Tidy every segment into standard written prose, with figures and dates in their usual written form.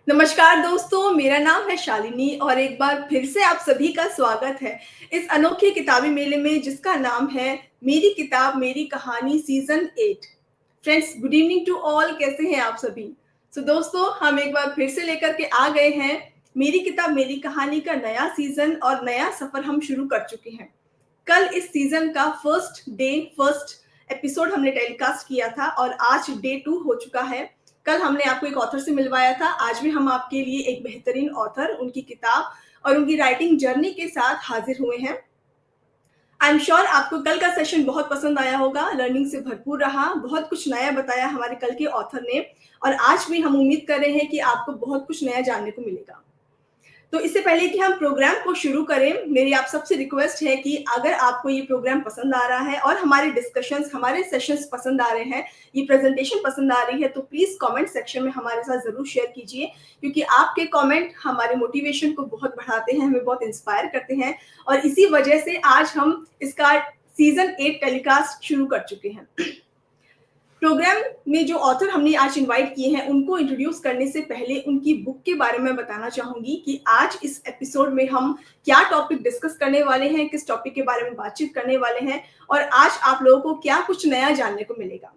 नमस्कार दोस्तों, मेरा नाम है शालिनी और एक बार फिर से आप सभी का स्वागत है इस अनोखे किताबी मेले में जिसका नाम है मेरी किताब मेरी कहानी season 8। Friends, good evening to all. कैसे हैं आप सभी? दोस्तों, हम एक बार फिर से लेकर के आ गए हैं मेरी किताब मेरी कहानी का नया सीजन और नया सफर हम शुरू कर चुके हैं। कल इस सीजन का फर्स्ट एपिसोड हमने टेलीकास्ट किया था और आज डे 2 हो चुका है। कल हमने आपको एक ऑथर से मिलवाया था, आज भी हम आपके लिए एक बेहतरीन ऑथर, उनकी किताब और उनकी राइटिंग जर्नी के साथ हाजिर हुए हैं। आई एम श्योर आपको कल का सेशन बहुत पसंद आया होगा, लर्निंग से भरपूर रहा, बहुत कुछ नया बताया हमारे कल के ऑथर ने और आज भी हम उम्मीद कर रहे हैं कि आपको बहुत कुछ नया जानने को मिलेगा। तो इससे पहले कि हम प्रोग्राम को शुरू करें, मेरी आप सबसे रिक्वेस्ट है कि अगर आपको ये प्रोग्राम पसंद आ रहा है और हमारे डिस्कशंस, हमारे सेशंस पसंद आ रहे हैं, ये प्रेजेंटेशन पसंद आ रही है, तो प्लीज कमेंट सेक्शन में हमारे साथ जरूर शेयर कीजिए, क्योंकि आपके कमेंट हमारे मोटिवेशन को बहुत बढ़ाते हैं, हमें बहुत इंस्पायर करते हैं और इसी वजह से आज हम इसका सीजन 8 टेलीकास्ट शुरू कर चुके हैं। प्रोग्राम में जो ऑथर हमने आज इनवाइट किए हैं उनको इंट्रोड्यूस करने से पहले उनकी बुक के बारे में बताना चाहूंगी कि आज इस एपिसोड में हम क्या टॉपिक डिस्कस करने वाले हैं, किस टॉपिक के बारे में बातचीत करने वाले हैं और आज आप लोगों को क्या कुछ नया जानने को मिलेगा।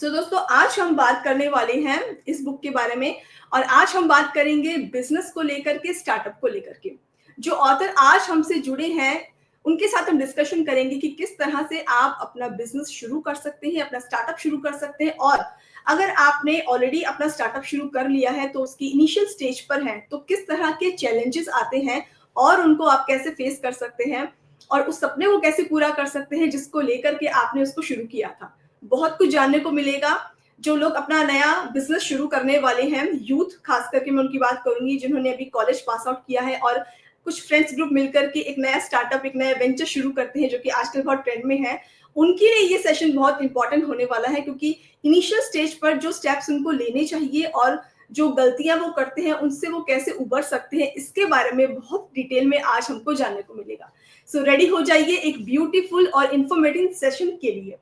दोस्तों, आज हम बात करने वाले हैं इस बुक के बारे में और आज हम बात करेंगे बिजनेस को लेकर के, स्टार्टअप को लेकर के। जो ऑथर आज हमसे जुड़े हैं उनके साथ हम डिस्कशन करेंगे कि किस तरह से आप अपना बिजनेस शुरू कर सकते हैं, अपना स्टार्टअप शुरू कर सकते हैं और अगर आपने ऑलरेडी अपना स्टार्टअप शुरू कर लिया है तो उसकी इनिशियल स्टेज पर है तो किस तरह के चैलेंजेस आते हैं और उनको आप कैसे फेस कर सकते हैं और उस सपने को कैसे पूरा कर सकते हैं जिसको लेकर के आपने उसको शुरू किया था। बहुत कुछ जानने को मिलेगा। जो लोग अपना नया बिजनेस शुरू करने वाले हैं, यूथ खास करके मैं उनकी बात करूंगी जिन्होंने अभी कॉलेज पास आउट किया है और कुछ फ्रेंड्स ग्रुप मिलकर के एक नया स्टार्टअप, एक नया वेंचर शुरू करते हैं जो कि आजकल बहुत ट्रेंड में है, उनके लिए ये सेशन बहुत इंपॉर्टेंट होने वाला है, क्योंकि इनिशियल स्टेज पर जो स्टेप्स उनको लेने चाहिए और जो गलतियां वो करते हैं उनसे वो कैसे उबर सकते हैं, इसके बारे में बहुत डिटेल में आज हमको जानने को मिलेगा। रेडी हो जाइए एक ब्यूटीफुल और इंफॉर्मेटिव सेशन के लिए।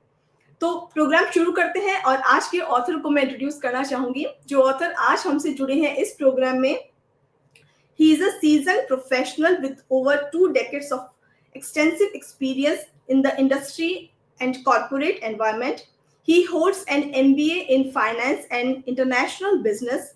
तो प्रोग्राम शुरू करते हैं और आज के ऑथर को मैं इंट्रोड्यूस करना चाहूंगी। जो ऑथर आज हमसे जुड़े हैं इस प्रोग्राम में, he is a seasoned professional with over 2 decades of extensive experience in the industry and corporate environment. He holds an MBA in Finance and International Business,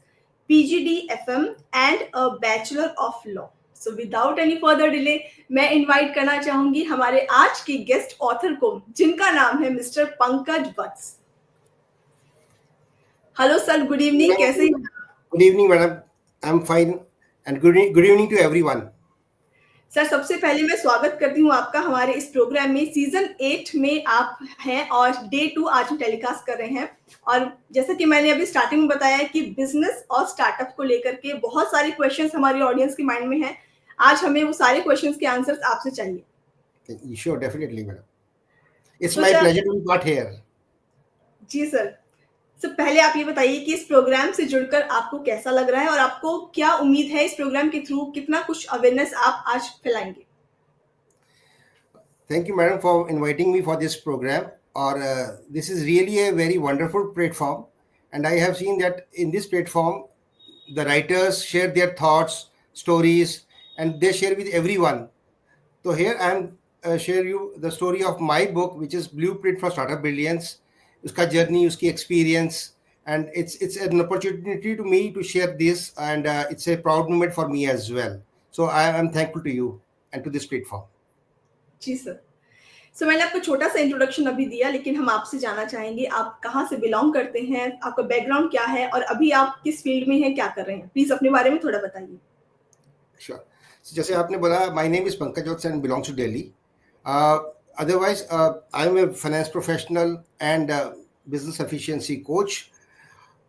PGD FM, and a Bachelor of Law. So without any further delay, मैं invite करना चाहूंगी हमारे आज के guest author को, जिनका नाम है mister Pankaj Vats. Hello sir, good evening, कैसे हैं? Good evening madam, I am fine and good evening to everyone. Sir, सबसे पहले मैं स्वागत करती हूँ आपका हमारे इस प्रोग्राम में। सीजन 8 में आप हैं और डे 2 आज हम टेलीकास्ट कर रहे हैं और जैसा कि मैंने अभी स्टार्टिंग में बताया कि बिजनेस और स्टार्टअप को लेकर के बहुत सारे क्वेश्चंस हमारी ऑडियंस के माइंड में हैं। आज हमें वो सारे क्वेश्चंस के आंसर्स आपसे चाहिए। Sure, definitely madam, it's my pleasure to be part here. जी सर, पहले आप ये बताइए कि इस प्रोग्राम से जुड़कर आपको कैसा लग रहा है और आपको क्या उम्मीद है इस प्रोग्राम के थ्रू कितना कुछ अवेयरनेस आप आज फैलाएंगे? Thank you madam for inviting me for this programme और this is really a very wonderful platform and I have seen that in this platform the writers share their thoughts, stories and they share with everyone. So here I am share you the story of my book, which is Blueprint for Startup Brilliance. उसका journey, उसकी experience, and it's an opportunity to me to share this, and it's a proud moment for me as well. So I am thankful to you and to this platform. जी sir. मैंने आपको छोटा सा introduction अभी दिया, लेकिन हम आपसे जानना चाहेंगे आप कहाँ से बिलोंग करते हैं, आपका बैकग्राउंड क्या है और अभी आप किस फील्ड में हैं, क्या कर रहे हैं? प्लीज अपने बारे में थोड़ा बताइए। Sure. जैसे आपने बोला, my name is Pankaj Vats and belongs to Delhi. Otherwise, I am a finance professional and business efficiency coach.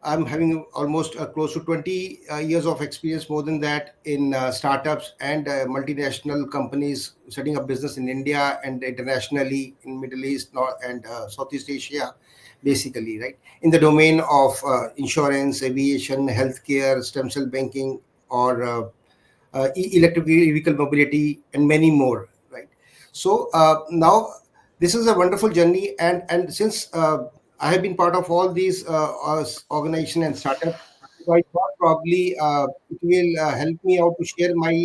I'm having almost close to 20 years of experience, more than that, in startups and multinational companies, setting up business in India and internationally in Middle East, North and Southeast Asia, basically, right? In the domain of insurance, aviation, healthcare, stem cell banking, or electric vehicle mobility, and many more, right? So now this is a wonderful journey, and since I have been part of all these organization and startup, So I thought probably it will help me out to share my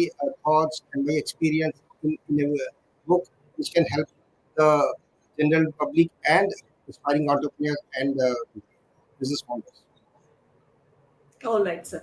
thoughts and my experience in a book which can help the general public and aspiring entrepreneurs and business owners. All right sir.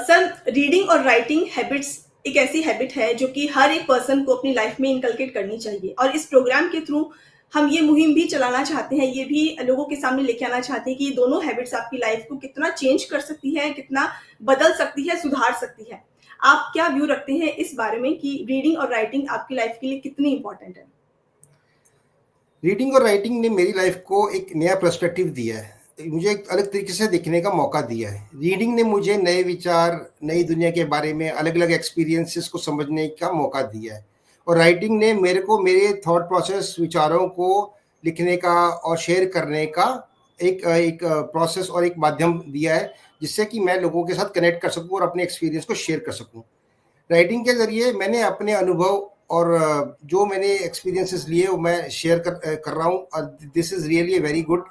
Sir, reading और writing habits एक ऐसी habit है जो कि हर एक person को अपनी life में इनकलकेट करनी चाहिए, और इस प्रोग्राम के थ्रू हम ये मुहिम भी चलाना चाहते हैं, ये भी लोगों के सामने लेके आना चाहते हैं कि ये दोनों हैबिट्स आपकी लाइफ को कितना चेंज कर सकती है, कितना बदल सकती है, सुधार सकती है। आप क्या व्यू रखते हैं इस बारे में कि रीडिंग और राइटिंग आपकी लाइफ के लिए कितनी इंपॉर्टेंट है? रीडिंग और राइटिंग ने मेरी लाइफ को एक नया पर्सपेक्टिव दिया है, मुझे एक अलग तरीके से देखने का मौका दिया है। रीडिंग ने मुझे नए विचार, नई दुनिया के बारे में अलग अलग एक्सपीरियंसेस को समझने का मौका दिया है, और राइटिंग ने मेरे को मेरे थॉट प्रोसेस, विचारों को लिखने का और शेयर करने का एक प्रोसेस और एक माध्यम दिया है, जिससे कि मैं लोगों के साथ कनेक्ट कर सकूं और अपने एक्सपीरियंस को शेयर कर सकूं। राइटिंग के ज़रिए मैंने अपने अनुभव और जो मैंने एक्सपीरियंसेस लिए वो मैं शेयर कर रहा हूँ। This is really a very good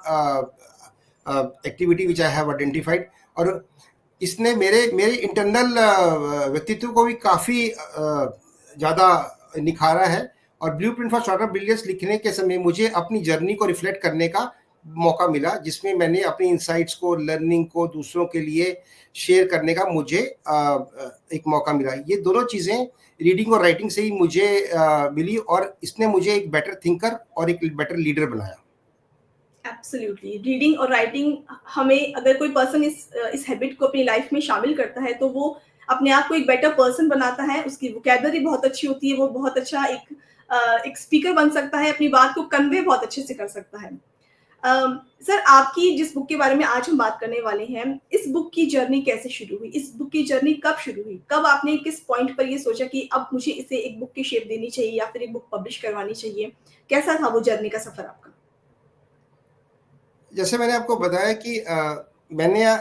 activity which I have identified, और इसने मेरे मेरे इंटरनल व्यक्तित्व को भी काफ़ी ज़्यादा निखारा है। और ब्लूप्रिंट फॉर स्टार्टअप बिलियंस लिखने के समय मुझे अपनी जर्नी को रिफ्लेक्ट करने का मौका मिला, जिसमें मैंने अपनी इंसाइट्स को, लर्निंग को दूसरों के लिए शेयर करने का मुझे एक मौका मिला। ये दोनों चीज़ें रीडिंग और राइटिंग से ही मुझे मिली, और इसने मुझे एक बेटर थिंकर और एक बेटर लीडर बनाया। एब्सोल्युटली, रीडिंग और राइटिंग, हमें अगर कोई पर्सन इस हैबिट को अपनी लाइफ में शामिल करता है तो वो अपने आप को एक बेटर पर्सन बनाता है, उसकी वोकैबुलरी बहुत अच्छी होती है, वो बहुत अच्छा एक स्पीकर बन सकता है, अपनी बात को कन्वे बहुत अच्छे से कर सकता है। सर, आपकी जिस बुक के बारे में आज हम बात करने वाले हैं, इस बुक की जर्नी कैसे शुरू हुई? इस बुक की जर्नी कब शुरू हुई? कब आपने किस पॉइंट पर ये सोचा कि अब मुझे इसे एक बुक की शेप देनी चाहिए या फिर एक बुक पब्लिश करवानी चाहिए? कैसा था वो जर्नी का सफर आपका? जैसे मैंने आपको बताया कि मैंने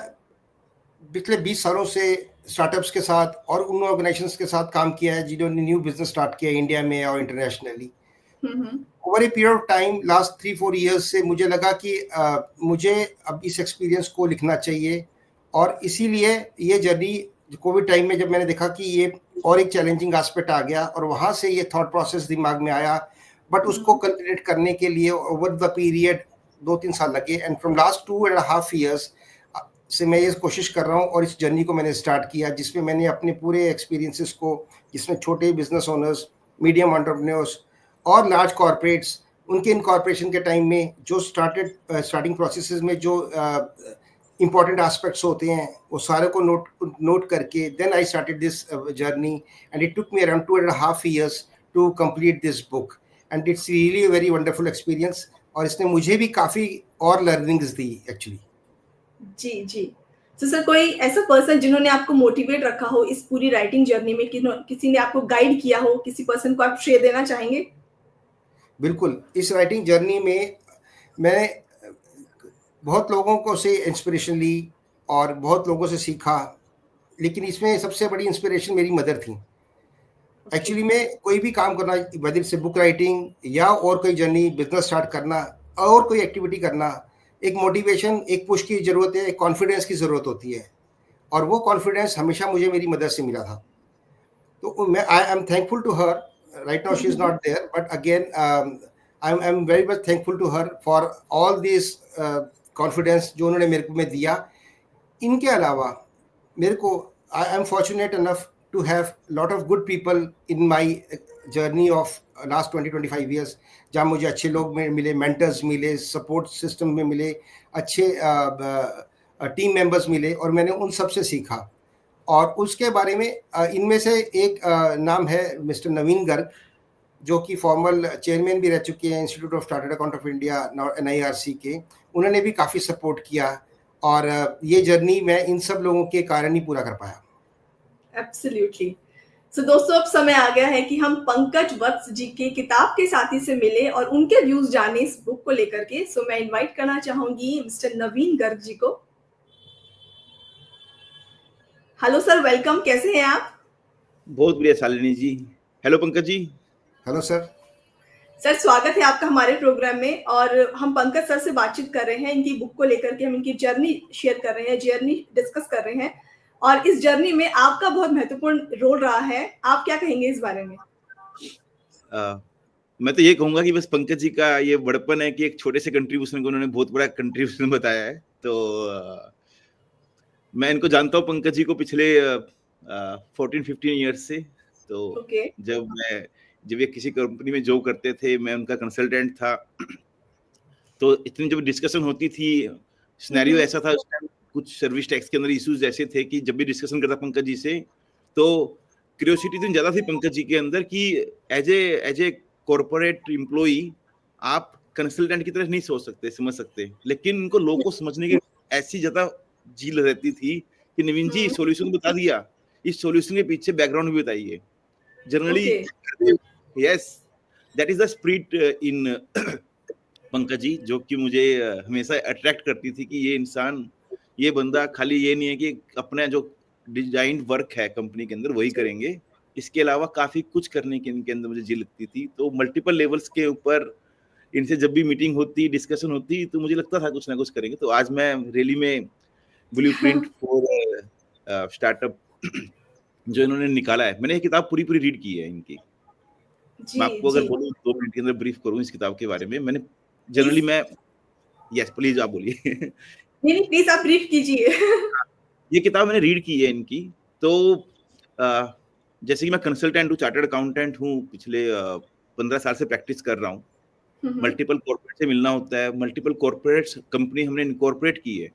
पिछले 20 सालों से स्टार्टअप्स के साथ और उन ऑर्गेनाइजेशंस के साथ काम किया है जिन्होंने न्यू बिजनेस स्टार्ट किया इंडिया में और internationally. Over a period of time, last 3-4 years से मुझे लगा कि मुझे अब इस एक्सपीरियंस को लिखना चाहिए, और इसीलिए ये जर्नी कोविड टाइम में जब मैंने देखा कि ये और एक चैलेंजिंग एस्पेक्ट आ गया, और वहाँ से ये थॉट प्रोसेस दिमाग में आया, बट उसको कंप्लीट करने के लिए ओवर द पीरियड 2-3 साल लगे, एंड फ्रॉम लास्ट 2.5 ईयर्स से मैं ये कोशिश कर रहा हूँ, और इस जर्नी को मैंने स्टार्ट किया, जिसमें मैंने अपने पूरे एक्सपीरियंसेस को, जिसमें छोटे बिजनेस ओनर्स, मीडियम एंटरप्रेन्योर्स और लार्ज कॉर्पोरेट्स, उनके इनकॉर्पोरेशन के टाइम में जो स्टार्टिंग प्रोसेसेस में जो इंपॉर्टेंट एस्पेक्ट्स होते हैं, वो सारे को नोट करके then I started this journey, and it took me around 2.5 years to complete this book, and it's really a very wonderful experience, और इसने मुझे भी काफ़ी और लर्निंग्स दी एक्चुअली। जी, जी। तो सर, कोई ऐसा पर्सन जिन्होंने आपको मोटिवेट रखा हो इस पूरी राइटिंग जर्नी में, किसी ने आपको गाइड किया हो, किसी पर्सन को आप श्रेय देना चाहेंगे? बिल्कुल, इस राइटिंग जर्नी में मैंने बहुत लोगों को से इंस्पिरेशन ली और बहुत लोगों से सीखा, लेकिन इसमें सबसे बड़ी इंस्पिरेशन मेरी मदर थी। एक्चुअली में कोई भी काम करना, वेदर से बुक राइटिंग या और कोई जर्नी, बिजनेस स्टार्ट करना और कोई एक्टिविटी करना, एक मोटिवेशन, एक पुश की ज़रूरत है, एक कॉन्फिडेंस की ज़रूरत होती है, और वो कॉन्फिडेंस हमेशा मुझे मेरी मदर से मिला था। तो मैं I am thankful to her. Right now she is not there, but again I am very much thankful to her for all this confidence जो उन्होंने मेरे को में दिया। इनके अलावा मेरे को, I am fortunate enough to have lot of good people in my journey of last 20-25 years, जहाँ मुझे अच्छे लोग में मिले, मेंटर्स मिले, सपोर्ट सिस्टम में मिले, अच्छे टीम मेंबर्स मिले, और मैंने उन सब से सीखा। और उसके बारे में इनमें से एक नाम है मिस्टर नवीन गर्ग, जो कि फॉर्मल चेयरमैन भी रह चुके हैं institute of chartered account of India, NIRC के। उन्होंने भी काफ़ी सपोर्ट किया, और ये जर्नी मैं इन सब लोगों के कारण ही पूरा कर पाया। एब्सोल्युटली। सो दोस्तों, अब समय आ गया है कि हम पंकज वत्स जी के किताब के साथी से मिले और उनके व्यूज जाने इस बुक को लेकर के। सो मैं इनवाइट करना चाहूंगी मिस्टर नवीन गर्ग जी को। Hello sir, welcome. कैसे हैं आप? बहुत बढ़िया Shalini ji. Hello Pankaj ji. Hello sir. Sir, स्वागत है आपका हमारे प्रोग्राम में। और हम पंकज सर से बातचीत कर रहे हैं, इनकी बुक को लेकर के हम इनकी जर्नी शेयर कर रहे हैं, जर्नी डिस्कस कर रहे हैं। और इस जर्नी में आपका बहुत महत्वपूर्ण रोल रहा है। आप क्या कहेंगे इस बारे में? मैं तो ये कहूंगा कि बस पंकज जी का ये बड़पन है कि एक छोटे से कंट्रीब्यूशन को उन्होंने बहुत बड़ा कंट्रीब्यूशन बताया है। तो मैं इनको जानता हूँ पंकज जी को पिछले 14-15 ईयर्स से। तो ओके। जब ये किसी कंपनी में जॉब करते थे, मैं उनका कंसल्टेंट था। तो इतनी जब डिस्कशन होती थी, सिनेरियो ऐसा था उस टाइम, कुछ सर्विस टैक्स के अंदर इश्यूज ऐसे थे कि जब भी डिस्कशन करता पंकज जी से, तो क्यूरियोसिटी इतनी ज्यादा थी पंकज जी के अंदर कि एज ए कॉर्पोरेट एम्प्लॉई आप कंसल्टेंट की तरह नहीं सोच सकते, समझ सकते, लेकिन उनको लोगों को समझने की ऐसी ज्यादा झील रहती थी कि नवीन जी सॉल्यूशन बता दिया, इस सॉल्यूशन के पीछे बैकग्राउंड भी बताइए। Generally yes, that is the spirit in Pankaj ji, जो कि मुझे हमेशा अट्रैक्ट करती थी कि ये इंसान, ये बंदा खाली ये नहीं है कि अपना जो डिजाइन वर्क है कंपनी के अंदर वही करेंगे, इसके अलावा काफी कुछ करने की इनके अंदर मुझे जी लगती थी। तो मल्टीपल लेवल्स के ऊपर इनसे जब भी मीटिंग होती, डिस्कशन होती, तो मुझे लगता था कुछ ना कुछ करेंगे। तो आज मैं रैली में ब्लूप्रिंट फॉर स्टार्टअप जो इन्होंने निकाला है, मैंने ये किताब पूरी रीड की है इनकी। मैं आपको अगर बोलूं 2 मिनट के अंदर ब्रीफ करूं इस किताब के बारे में, मैंने जनरली मैं यस प्लीज आप बोलिए। नहीं प्लीज आप ब्रीफ कीजिए। ये किताब मैंने रीड की है इनकी। तो जैसे कि मैं कंसल्टेंट हूँ, चार्टर्ड अकाउंटेंट हूँ, पिछले 15 साल से प्रैक्टिस कर रहा हूँ। मल्टीपल कॉर्पोरेट से मिलना होता है, मल्टीपल कॉर्पोरेट्स कंपनी हमने इनकॉर्पोरेट की है,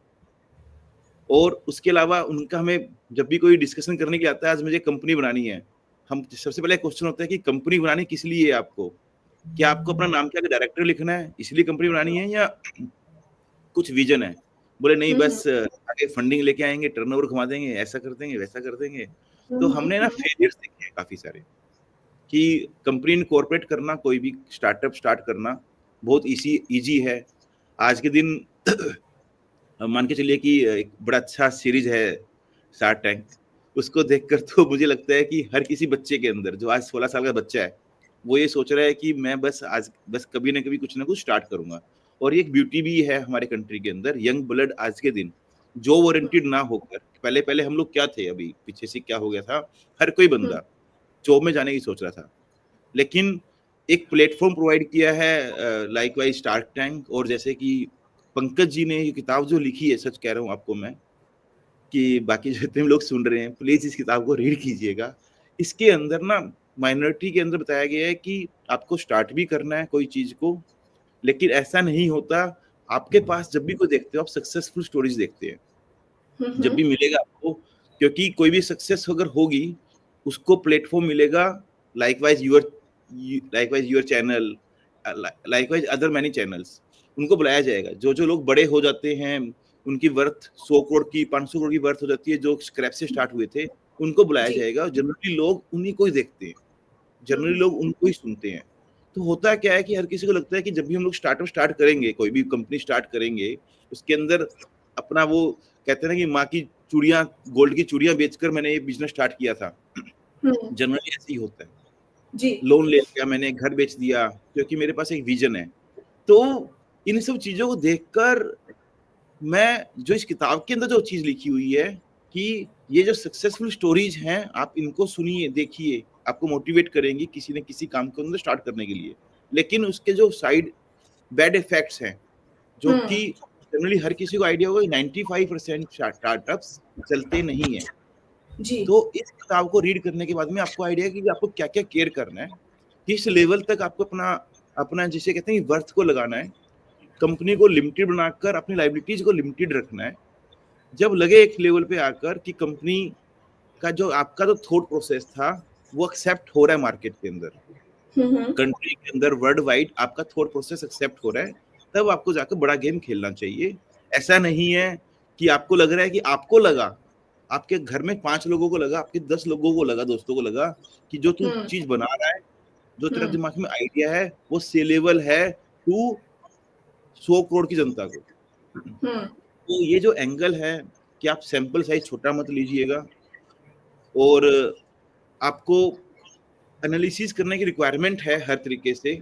और उसके अलावा उनका हमें जब भी कोई डिस्कशन करने के आता है, आज मुझे कंपनी बनानी है, हम सबसे पहले क्वेश्चन होता है कि कंपनी बनानी किस लिए है आपको? क्या आपको अपना नाम क्या डायरेक्टर लिखना है इसलिए कंपनी बनानी है, या कुछ विजन है? बोले नहीं, बस आगे फंडिंग लेके आएंगे, टर्नओवर घुमा देंगे, ऐसा कर देंगे, वैसा कर देंगे। तो हमने ना फेलियर्स देखे हैं काफी सारे कि कंपनी इनकॉर्पोरेट करना, कोई भी स्टार्टअप स्टार्ट करना बहुत इजी है। आज के दिन मान के चलिए कि एक बड़ा अच्छा सीरीज है शार्क टैंक, उसको देखकर तो मुझे लगता है कि हर किसी बच्चे के अंदर, जो आज 16 साल का बच्चा है, वो ये सोच रहा है कि मैं बस कभी ना कभी कुछ ना कुछ स्टार्ट करूंगा। और ये एक ब्यूटी भी है हमारे कंट्री के अंदर, यंग ब्लड आज के दिन जो ओरिएंटेड ना होकर, पहले हम लोग क्या थे, अभी पीछे से क्या हो गया था, हर कोई बंदा जॉब में जाने की सोच रहा था, लेकिन एक प्लेटफॉर्म प्रोवाइड किया है लाइक वाइज शार्क टैंक। और जैसे कि पंकज जी ने ये किताब जो लिखी है, सच कह रहा हूँ आपको मैं, कि बाकी जितने लोग सुन रहे हैं प्लीज इस किताब को रीड कीजिएगा। इसके अंदर ना माइनॉरिटी के अंदर बताया गया है कि आपको स्टार्ट भी करना है कोई चीज को, लेकिन ऐसा नहीं होता। आपके पास जब भी कोई देखते हो, आप सक्सेसफुल स्टोरीज देखते हैं जब भी मिलेगा आपको, क्योंकि कोई भी सक्सेस अगर होगी उसको प्लेटफॉर्म मिलेगा, likewise your channel, likewise other many channels, उनको बुलाया जाएगा। जो लोग बड़े हो जाते हैं, उनकी वर्थ 100 करोड़ की 500 करोड़ की वर्थ हो जाती है, जो स्क्रैप से स्टार्ट हुए थे, उनको बुलाया जाएगा। जनरली लोग उन्हीं को ही देखते हैं, जनरली लोग उनको ही सुनते हैं। तो होता क्या है कि हर किसी को लगता है कि जब भी हम लोग स्टार्टअप स्टार्ट करेंगे, कोई भी कंपनी स्टार्ट करेंगे, उसके अंदर अपना वो कहते हैं ना कि माँ की चूड़ियां, गोल्ड की चूड़ियां बेचकर मैंने ये बिजनेस स्टार्ट किया था। जनरली ऐसे ही होता है जी। लोन ले लिया मैंने, घर बेच दिया, क्योंकि मेरे पास एक विजन है। तो इन सब चीजों को देखकर मैं, जो इस किताब के अंदर जो चीज लिखी हुई है कि ये जो सक्सेसफुल स्टोरीज हैं, आप इनको सुनिए, देखिए, आपको मोटिवेट करेंगी किसी न किसी काम को अंदर स्टार्ट करने के लिए। लेकिन उसके जो साइड बैड इफेक्ट्स हैं, जो कि जनरली हर किसी को आइडिया होगा, 95% स्टार्टअप्स चलते नहीं है जी। तो इस किताब को रीड करने के बाद में आपको आइडिया है कि आपको क्या क्या केयर करना है, किस लेवल तक आपको अपना जिसे कहते हैं वर्थ को लगाना है, कंपनी को लिमिटेड बनाकर अपनी लायबिलिटीज को लिमिटेड रखना है। जब लगे एक लेवल पे आकर कि कंपनी का जो आपका जो थॉट प्रोसेस था वो एक्सेप्ट हो रहा है मार्केट के अंदर, कंट्री के अंदर, वर्ल्ड वाइड आपका थॉट प्रोसेस एक्सेप्ट हो रहा है, तब आपको जाकर बड़ा गेम खेलना चाहिए। ऐसा नहीं है कि आपको लग रहा है कि आपको लगा, आपके घर में 5 लोगों को लगा, आपके 10 लोगों को लगा, दोस्तों को लगा कि जो तू चीज बना रहा है, जो तेरा दिमाग में आइडिया है, वो सेलेबल है टू 100 करोड़ की जनता को। तो ये जो एंगल है कि आप सैंपल साइज छोटा मत लीजिएगा, और आपको एनालिसिस करने की रिक्वायरमेंट है हर तरीके से।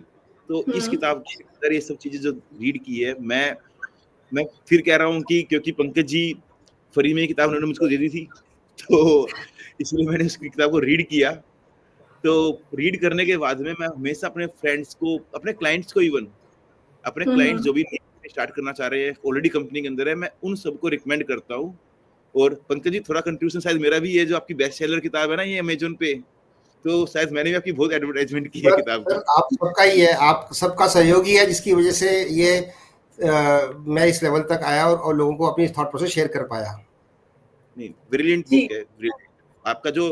तो इस किताब के अंदर ये सब चीजें जो रीड की है, मैं फिर कह रहा हूँ कि क्योंकि पंकज जी फ्री में ये किताब उन्होंने मुझको दे दी थी, तो इसलिए मैंने उस किताब को रीड किया। तो रीड करने के बाद में मैं हमेशा अपने फ्रेंड्स को, अपने क्लाइंट्स को, इवन अपने क्लाइंट्स जो भी स्टार्ट करना चाह रहे हैं, ऑलरेडी कंपनी के अंदर है, मैं उन सबको रिकमेंड करता हूँ। और पंकज जी, थोड़ा कंट्रीब्यूशन शायद मेरा भी है, जो आपकी बेस्ट सेलर किताब है ना ये अमेज़न पे, तो शायद मैंने भी आपकी बहुत एडवर्टाइजमेंट की है किताब की। आप सबका ही है, आप सबका सहयोगी है, जिसकी वजह से ये मैं इस लेवल तक आया और लोगों को अपनी थॉट प्रोसेस शेयर कर पाया। नहीं, ब्रिलियंट बुक है, ब्रिलियंट। आपका जो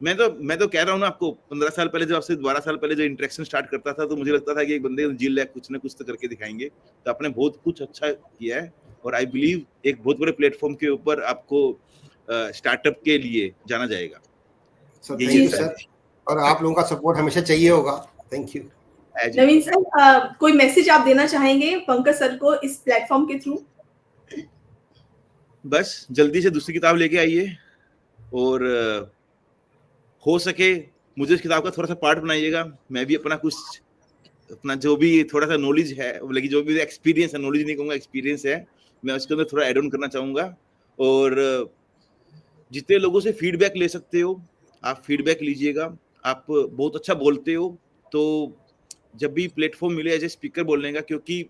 मैं तो कह रहा हूँ ना आपको, 15 साल पहले, जब आपसे 12 साल पहले जो इंटरेक्शन स्टार्ट करता था, तो मुझे लगता था कि एक बंदे जिल है, कुछ ना कुछ तो करके दिखाएंगे। तो आपने बहुत कुछ अच्छा किया है, और आई बिलीव एक बहुत बड़े प्लेटफॉर्म के ऊपर आपको स्टार्टअप के लिए जाना जाएगा। थैंक यू सर, और आप लोगों का सपोर्ट हमेशा चाहिए होगा। Thank you. नवीन सर, कोई मैसेज आप देना चाहेंगे पंकज सर को इस प्लेटफॉर्म के थ्रू? बस जल्दी से दूसरी किताब लेके आइए, और हो सके मुझे इस किताब का थोड़ा सा पार्ट बनाइएगा। मैं भी अपना जो भी थोड़ा सा नॉलेज है, लेकिन जो भी एक्सपीरियंस है, नॉलेज नहीं कहूँगा, एक्सपीरियंस है, मैं उसके अंदर थोड़ा ऐड ऑन करना चाहूँगा। और जितने लोगों से फीडबैक ले सकते हो आप फीडबैक लीजिएगा। आप बहुत अच्छा बोलते हो, तो जब भी प्लेटफॉर्म मिले एज ए स्पीकर बोलने का, क्योंकि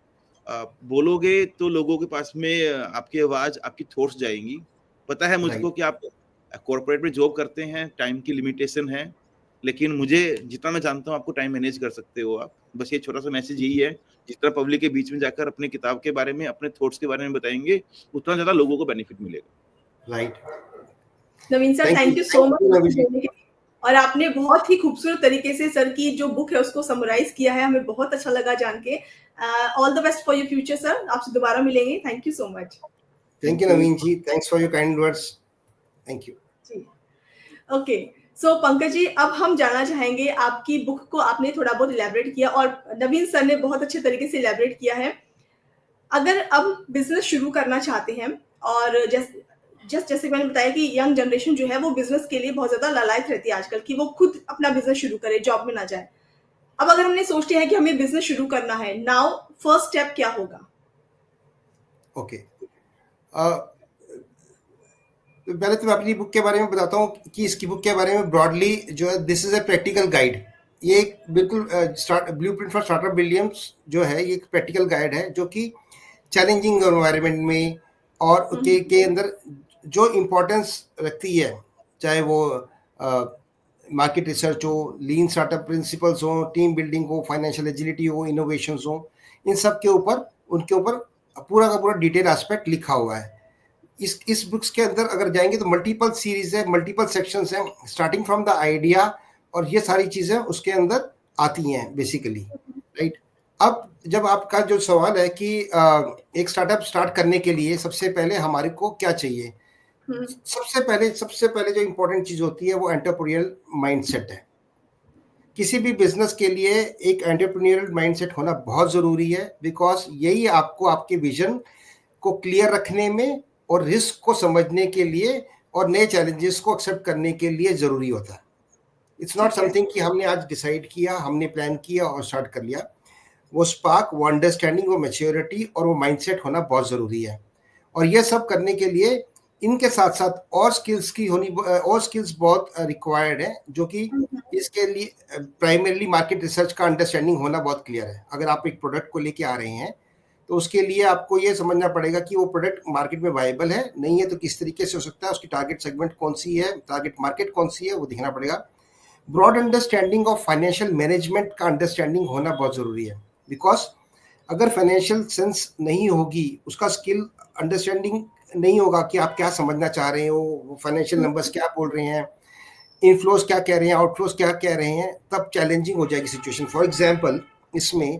बोलोगे तो लोगों के पास में आपकी आवाज, आपकी थॉट्स जाएंगी। पता है मुझको कि आप कॉर्पोरेट में जॉब करते हैं, टाइम की लिमिटेशन है, लेकिन मुझे जितना मैं जानता हूँ आपको टाइम मैनेज कर सकते हो आप। बस ये छोटा सा मैसेज यही है, जितना पब्लिक के बीच में जाकर अपनी किताब के बारे में, अपने थॉट्स के बारे में बताएंगे, उतना ज्यादा लोगों को बेनिफिट मिलेगा। Right. Naveen sir, thank you so much. और आपने बहुत ही खूबसूरत तरीके से सर की जो बुक है उसको समराइज किया है, हमें बहुत अच्छा लगा जान के। All the best for your future sir, आपसे दोबारा मिलेंगे। Thank you so much. Thank you Naveen ji, thanks for your kind words. Thank you ji. Okay, so Pankaj ji, अब हम जानना चाहेंगे, आपकी बुक को आपने थोड़ा बहुत इलैबोरेट किया और नवीन सर ने बहुत अच्छे तरीके से इलैबोरेट किया है। अगर अब बिजनेस शुरू करना चाहते हैं, और जैसे मैंने बताया कि यंग जनरेशन जो है वो बिजनेस के लिए बहुत ज्यादा लालायित रहती है आजकल, कि वो खुद अपना बिजनेस शुरू करे, जॉब में ना जाए। अब अगर हमने सोच लिया है कि हमें बिजनेस शुरू करना है, नाउ फर्स्ट स्टेप क्या होगा? ओके, पहले तो मैं अपनी बुक के बारे में बताता हूँ कि इसकी बुक के बारे में ब्रॉडली जो है, this is a practical guide. ये एक बिल्कुल ब्लूप्रिंट फॉर स्टार्टअप बिलियंस जो है, ये एक प्रैक्टिकल गाइड है जो कि चैलेंजिंग एनवायरनमेंट में और के अंदर जो इम्पोर्टेंस रखती है, चाहे वो मार्केट रिसर्च हो, लीन स्टार्टअप प्रिंसिपल्स हो, टीम बिल्डिंग हो, फाइनेंशियल एजिलिटी हो, इनोवेशंस हो, इन सब के ऊपर उनके ऊपर पूरा का पूरा डिटेल एस्पेक्ट लिखा हुआ है। इस बुक्स के अंदर अगर जाएंगे तो मल्टीपल सीरीज है, मल्टीपल सेक्शंस हैं, स्टार्टिंग फ्रॉम द आइडिया, और ये सारी चीजें उसके अंदर आती हैं बेसिकली, राइट। अब जब आपका जो सवाल है कि एक स्टार्टअप स्टार्ट करने के लिए सबसे पहले हमारे को क्या चाहिए, सबसे पहले जो इम्पोर्टेंट चीज होती है वो एंटरप्रेन्योरियल माइंडसेट है। किसी भी बिजनेस के लिए एक एंटरप्रेन्योरियल माइंडसेट होना बहुत जरूरी है, बिकॉज यही आपको आपके विजन को क्लियर रखने में और रिस्क को समझने के लिए और नए चैलेंजेस को एक्सेप्ट करने के लिए जरूरी होता है। इट्स नॉट समथिंग कि हमने आज डिसाइड किया, हमने प्लान किया और स्टार्ट कर लिया। वो स्पार्क, वो अंडरस्टैंडिंग, वो मैच्योरिटी और वो माइंडसेट होना बहुत जरूरी है। और ये सब करने के लिए इनके साथ साथ और स्किल्स बहुत रिक्वायर्ड है, जो कि इसके लिए प्राइमरीली मार्केट रिसर्च का अंडरस्टैंडिंग होना बहुत क्लियर है। अगर आप एक प्रोडक्ट को लेके आ रहे हैं तो उसके लिए आपको ये समझना पड़ेगा कि वो प्रोडक्ट मार्केट में वायबल है, नहीं है तो किस तरीके से हो सकता है, उसकी टारगेट सेगमेंट कौन सी है, टारगेट मार्केट कौन सी है, वो देखना पड़ेगा। Broad understanding of financial management का अंडरस्टैंडिंग होना बहुत जरूरी है, बिकॉज अगर फाइनेंशियल सेंस नहीं होगी, उसका स्किल अंडरस्टैंडिंग नहीं होगा कि आप क्या समझना चाह रहे हो, फाइनेंशियल नंबर्स क्या बोल रहे हैं, इनफ्लोज क्या कह रहे हैं, आउटफ्लोज क्या कह रहे हैं, तब चैलेंजिंग हो जाएगी सिचुएशन। फॉर एग्जाम्पल, इसमें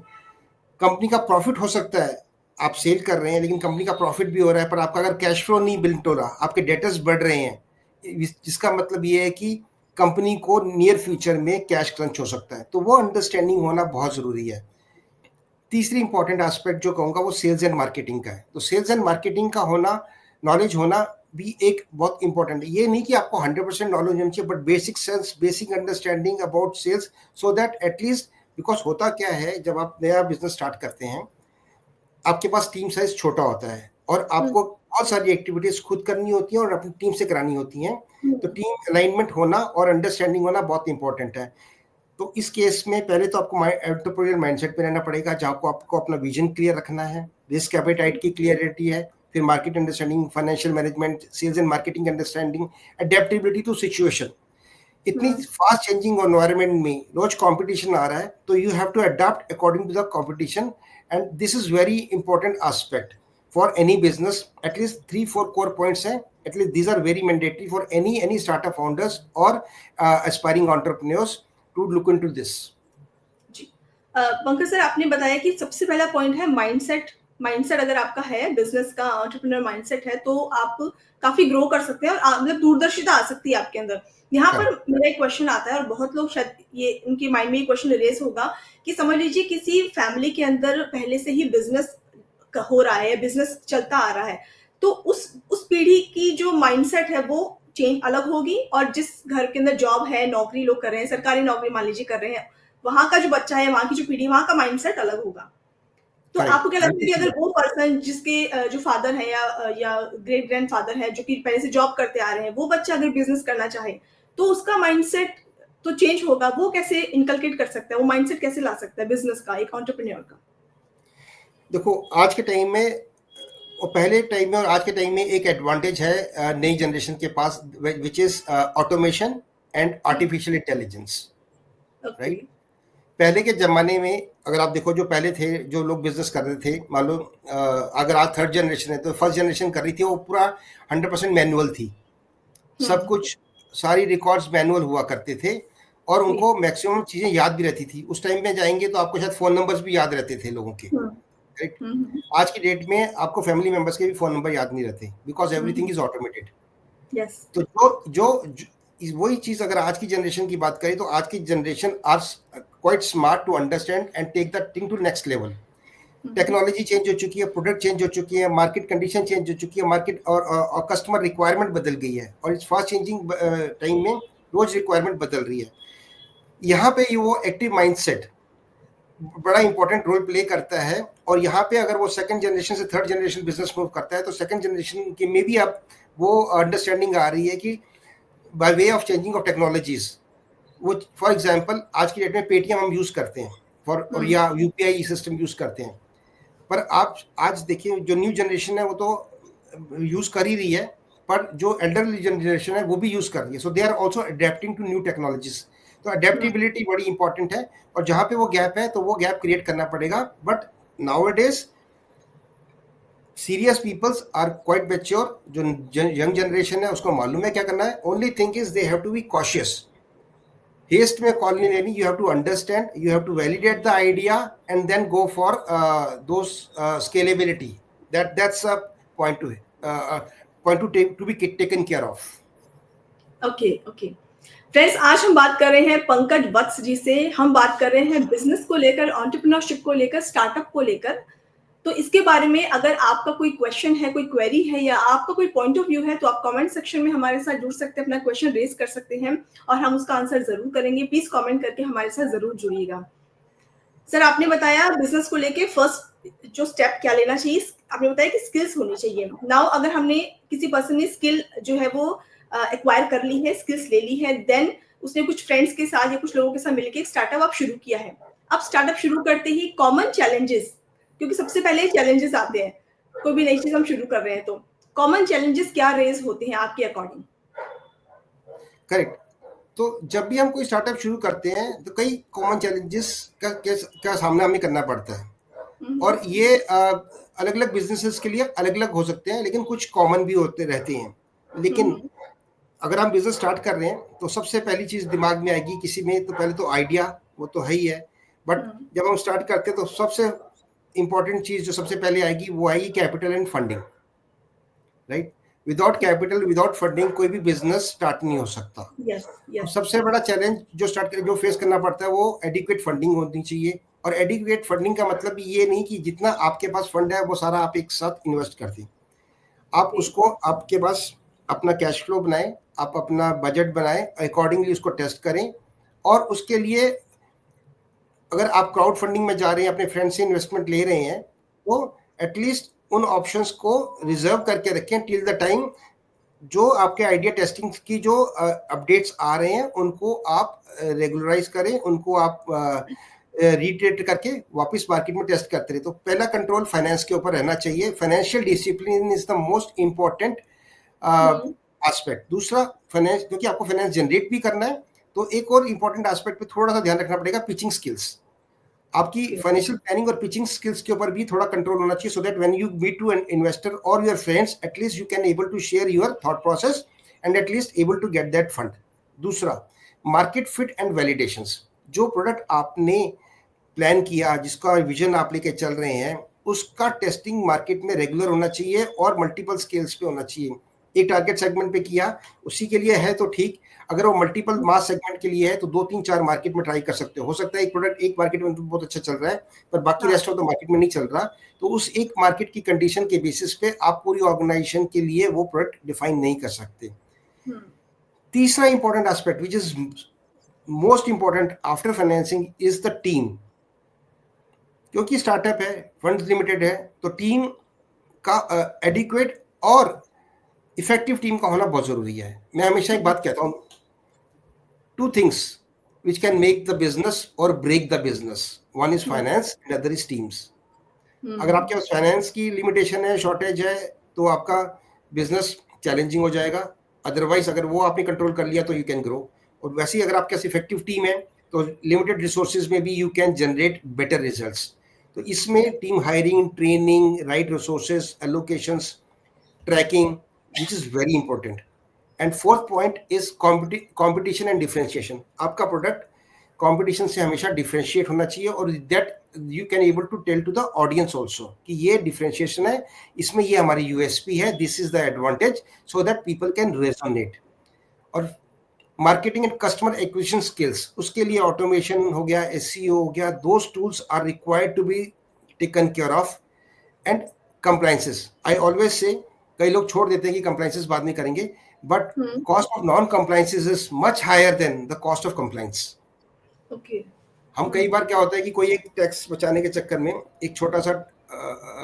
कंपनी का प्रॉफिट हो सकता है, आप सेल कर रहे हैं लेकिन कंपनी का प्रॉफिट भी हो रहा है, पर आपका अगर कैश फ्लो नहीं बिल्ड हो रहा, आपके डेटर्स बढ़ रहे हैं, जिसका मतलब ये है कि कंपनी को नियर फ्यूचर में कैश क्रंच हो सकता है। तो वो अंडरस्टैंडिंग होना बहुत जरूरी है। तीसरी इंपॉर्टेंट एस्पेक्ट जो कहूँगा वो सेल्स एंड मार्केटिंग का है। तो सेल्स एंड मार्केटिंग का होना, नॉलेज होना भी एक बहुत इंपॉर्टेंट है। ये नहीं कि आपको 100% नॉलेज होनी चाहिए, but basic sense, basic understanding about sales, so that at least because होता क्या है, जब आप नया बिजनेस स्टार्ट करते हैं, आपके पास टीम साइज छोटा होता है और आपको बहुत सारी एक्टिविटीज खुद करनी होती हैं और अपनी टीम से करानी होती हैं। तो टीम अलाइनमेंट होना और अंडरस्टैंडिंग होना बहुत इंपॉर्टेंट है। तो इस केस में पहले तो आपको एंटरप्रेन्योर माइंडसेट पे रहना पड़ेगा, जहाँ को आपको अपना विजन क्लियर रखना है, रिस्क एपेटाइट की क्लियरिटी है, फिर market understanding, financial management, sales and marketing understanding, adaptability to situation. इतनी फास्ट चेंजिंग एनवायरनमेंट में रोज कंपटीशन आ रहा है, तो you have to adopt according to the competition, and this is very important aspect for any business. At least 3-4 core points हैं, at least these are very mandatory for any startup founders और aspiring entrepreneurs to look into this. जी, Pankaj sir, आपने बताया कि सबसे पहला point है mindset. Mindset अगर आपका है, बिजनेस का एंटरप्रेन्योर माइंडसेट है, तो आप काफी ग्रो कर सकते हैं और मतलब दूरदर्शिता आ सकती है आपके अंदर। यहाँ पर मेरा एक क्वेश्चन आता है और बहुत लोग शायद ये उनके माइंड में ये क्वेश्चन रेज होगा कि समझ लीजिए किसी फैमिली के अंदर पहले से ही बिजनेस हो रहा है, बिजनेस चलता आ रहा है, तो उस पीढ़ी की जो माइंडसेट है वो चेंज अलग होगी, और जिस घर के अंदर जॉब है, नौकरी लोग कर रहे हैं, सरकारी नौकरी मान लीजिए कर रहे हैं, वहां का जो बच्चा है, वहां की जो पीढ़ी, वहां का माइंडसेट अलग होगा। तो आपको क्या लगता है कि अगर वो पर्सन जिसके जो फादर है या ग्रेट ग्रैंडफादर है जो कि पहले से जॉब करते आ रहे हैं, वो बच्चा अगर बिजनेस करना चाहे तो उसका माइंडसेट तो चेंज होगा, वो कैसे इनकलकेट कर सकता है, वो माइंडसेट कैसे ला सकता है बिजनेस का, एक एंटरप्रेन्योर का? देखो, आज के टाइम में और पहले टाइम में और आज के टाइम में एक एडवांटेज है नई जनरेशन के पास, which is automation and artificial intelligence, right. पहले के जमाने में अगर आप देखो, जो पहले थे, जो लोग बिजनेस कर रहे थे, मान लो अगर आज थर्ड जनरेशन है तो फर्स्ट जनरेशन कर रही थी, वो पूरा 100% मैनुअल थी। सब कुछ, सारी रिकॉर्ड्स मैनुअल हुआ करते थे और उनको मैक्सिमम चीजें याद भी रहती थी। उस टाइम में जाएंगे तो आपको शायद फोन नंबर्स भी याद रहते थे लोगों के, राइट। आज की डेट में आपको फैमिली मेंबर्स के भी फोन नंबर याद नहीं रहते, बिकॉज एवरीथिंग इज ऑटोमेटेड। तो जो वही चीज अगर आज की जनरेशन की बात करें, तो आज की generation are quite smart to understand and take the thing to next level. Technology change हो चुकी है, प्रोडक्ट चेंज हो चुकी है, मार्केट कंडीशन चेंज हो चुकी है, मार्केट और कस्टमर रिक्वायरमेंट बदल गई है, और इस फास्ट चेंजिंग टाइम में रोज रिक्वायरमेंट बदल रही है। यहाँ पे वो एक्टिव माइंडसेट बड़ा इंपॉर्टेंट रोल प्ले करता है, और यहाँ पे अगर वो सेकंड जनरेशन से थर्ड जनरेशन बिजनेस मूव करता है, तो सेकंड जनरेशन के में भी अब वो अंडरस्टैंडिंग आ रही है कि by way of changing of technologies, वो फॉर एग्जांपल आज की डेट में पेटीएम हम यूज करते हैं और या यूपीआई सिस्टम यूज करते हैं, पर आप आज देखिए जो न्यू जनरेशन है वो तो यूज कर ही रही है, पर जो एल्डरली जनरेशन है वो भी यूज कर रही है। So they are also adapting to new technologies. तो अडेप्टेबिलिटी बड़ी इंपॉर्टेंट है, और जहाँ पे वो गैप है तो वो गैप क्रिएट करना पड़ेगा। But nowadays serious peoples are quite mature. जो यंग जनरेशन है उसको मालूम है क्या करना है। Only thing is they have to be cautious. Haste में कॉल नहीं लेनी, you have to understand, you have to validate the idea and then go for those scalability. That's a point to be taken care of. Okay friends, आज हम बात कर रहे हैं पंकज वत्स जी से। हम बात कर रहे हैं बिजनेस को लेकर, एंटरप्रेन्योरशिप को लेकर, स्टार्टअप को लेकर। तो इसके बारे में अगर आपका कोई क्वेश्चन है, कोई क्वेरी है, या आपका कोई पॉइंट ऑफ व्यू है, तो आप कमेंट सेक्शन में हमारे साथ जुड़ सकते हैं, अपना क्वेश्चन रेज कर सकते हैं और हम उसका आंसर जरूर करेंगे। प्लीज कमेंट करके हमारे साथ जरूर जुड़िएगा। सर, आपने बताया बिजनेस को लेके फर्स्ट जो स्टेप क्या लेना चाहिए, आपने बताया कि स्किल्स होनी चाहिए। नाउ अगर हमने किसी पर्सन ने स्किल जो है वो एक्वायर कर ली है, स्किल्स ले ली है, देन उसने कुछ फ्रेंड्स के साथ या कुछ लोगों के साथ मिलकर एक स्टार्टअप आप शुरू किया है। अब स्टार्टअप शुरू करते ही कॉमन चैलेंजेस, क्योंकि सबसे पहले चैलेंजेस आते हैं, कोई भी नई चीज हम शुरू कर रहे हैं, तो कॉमन चैलेंजेस क्या रेज होते हैं आपके अकॉर्डिंग? करेक्ट। तो जब भी हम कोई स्टार्टअप शुरू करते हैं तो कई कॉमन चैलेंजेस का सामना हमें करना पड़ता है, और ये अलग अलग बिजनेसेस के लिए अलग अलग हो सकते हैं, लेकिन कुछ कॉमन भी होते रहते हैं। लेकिन अगर हम बिजनेस स्टार्ट कर रहे हैं तो सबसे पहली चीज दिमाग में आएगी किसी में, तो पहले तो आइडिया, वो तो है ही है। बट जब हम स्टार्ट करते हैं तो सबसे इंपॉर्टेंट चीज जो सबसे पहले आएगी वो आएगी capital and funding, right. Without capital, without funding कोई भी बिजनेस स्टार्ट नहीं हो सकता। yes. सबसे बड़ा चैलेंज जो फेस करना पड़ता है वो एडिक्वेट फंडिंग होनी चाहिए। और एडिक्वेट फंडिंग का मतलब ये नहीं कि जितना आपके पास फंड है वो सारा आप एक साथ इन्वेस्ट कर दें। आप उसको, आपके पास अपना कैश फ्लो बनाएं, आप अपना बजट बनाएं, अकॉर्डिंगली उसको टेस्ट करें, और उसके लिए अगर आप क्राउड फंडिंग में जा रहे हैं, अपने फ्रेंड से इन्वेस्टमेंट ले रहे हैं, तो एटलीस्ट उन ऑप्शंस को रिजर्व करके रखें टिल द टाइम जो आपके आइडिया टेस्टिंग की जो अपडेट्स आ रहे हैं उनको आप रेगुलराइज करें, उनको आप रीट्रेट करके वापस मार्केट में टेस्ट करते रहे। तो पहला कंट्रोल फाइनेंस के ऊपर रहना चाहिए। Financial discipline is the most important aspect. दूसरा, फाइनेंस, क्योंकि आपको फाइनेंस जनरेट भी करना है, तो एक और इंपॉर्टेंट एस्पेक्ट पे थोड़ा सा ध्यान रखना पड़ेगा, पिचिंग स्किल्स। आपकी फाइनेंशियल प्लानिंग और पिचिंग स्किल्स के ऊपर भी थोड़ा कंट्रोल होना चाहिए, so that when you meet to an investor और your friends, at least you can able to share your thought process and at least able to get that fund. दूसरा, market fit and validations. जो product आपने plan किया, जिसका vision आप लेके चल रहे हैं, उसका टेस्टिंग मार्केट में रेगुलर होना चाहिए और मल्टीपल स्केल्स पे होना चाहिए। एक टारगेट सेगमेंट पे किया, उसी के लिए है तो ठीक, अगर वो मल्टीपल मास सेगमेंट के लिए है तो 2-3-4 मार्केट में ट्राई कर सकते हो सकता है एक प्रोडक्ट एक मार्केट में बहुत अच्छा चल रहा है पर बाकी रेस्ट ऑफ द मार्केट में नहीं चल रहा, तो उस एक मार्केट की कंडीशन के बेसिस पे आप पूरी ऑर्गेनाइजेशन के लिए वो प्रोडक्ट डिफाइन नहीं कर सकते। तीसरा important aspect which is most important after financing is the team. क्योंकि स्टार्टअप है, फंड्स लिमिटेड है, तो टीम का एडिक्वेट और इफेक्टिव टीम का होना बहुत जरूरी है। मैं हमेशा एक बात कहता हूं, 2 things which can make the business or break the business, one is finance and other is teams। अगर आपके पास फाइनेंस की लिमिटेशन है, शॉर्टेज है, तो आपका बिजनेस चैलेंजिंग हो जाएगा। अदरवाइज अगर वो आपने कंट्रोल कर लिया तो यू कैन ग्रो। और वैसे ही अगर आपके पास इफेक्टिव टीम है तो लिमिटेड रिसोर्सेज में भी you can generate better results. तो इसमें team hiring, training, right resources allocations, tracking, which is very important। and fourth point is competition and differentiation। आपका प्रोडक्ट कंपटीशन से हमेशा डिफरेंशिएट होना चाहिए और that you can able to tell to the audience also कि ये differentiation है, इसमें ये हमारी यूएसपी है, this is the advantage, so that people can resonate. और marketing and customer acquisition skills, उसके लिए ऑटोमेशन हो गया, एसईओ हो गया, those tools are required to be taken care of. And compliances, I always say, कई लोग छोड़ देते हैं कि कंप्लायंसेस बाद में करेंगे, but cost of non compliances is much higher than the cost of compliance. Okay, हम कई बार क्या होता है कि कोई एक टैक्स बचाने के चक्कर में एक छोटा सा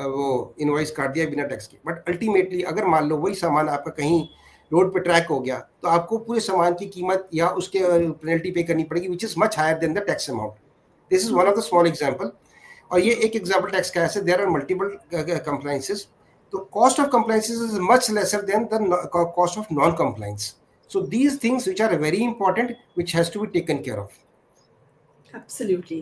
वो इनवॉइस काट दिया बिना टैक्स के, बट अल्टीमेटली अगर मान लो वही सामान आपका कहीं रोड पे ट्रैक हो गया तो आपको पूरे सामान की कीमत या उसके पेनल्टी पे करनी पड़ेगी, which is much higher than the tax amount. This is one of the small example. और ये एक एग्जाम्पल टैक्स का है, देयर आर मल्टीपल कंप्लायंसेस, तो cost of compliances is much lesser than the cost of non-compliance। So these things which are very important, which has to be taken care of। Absolutely।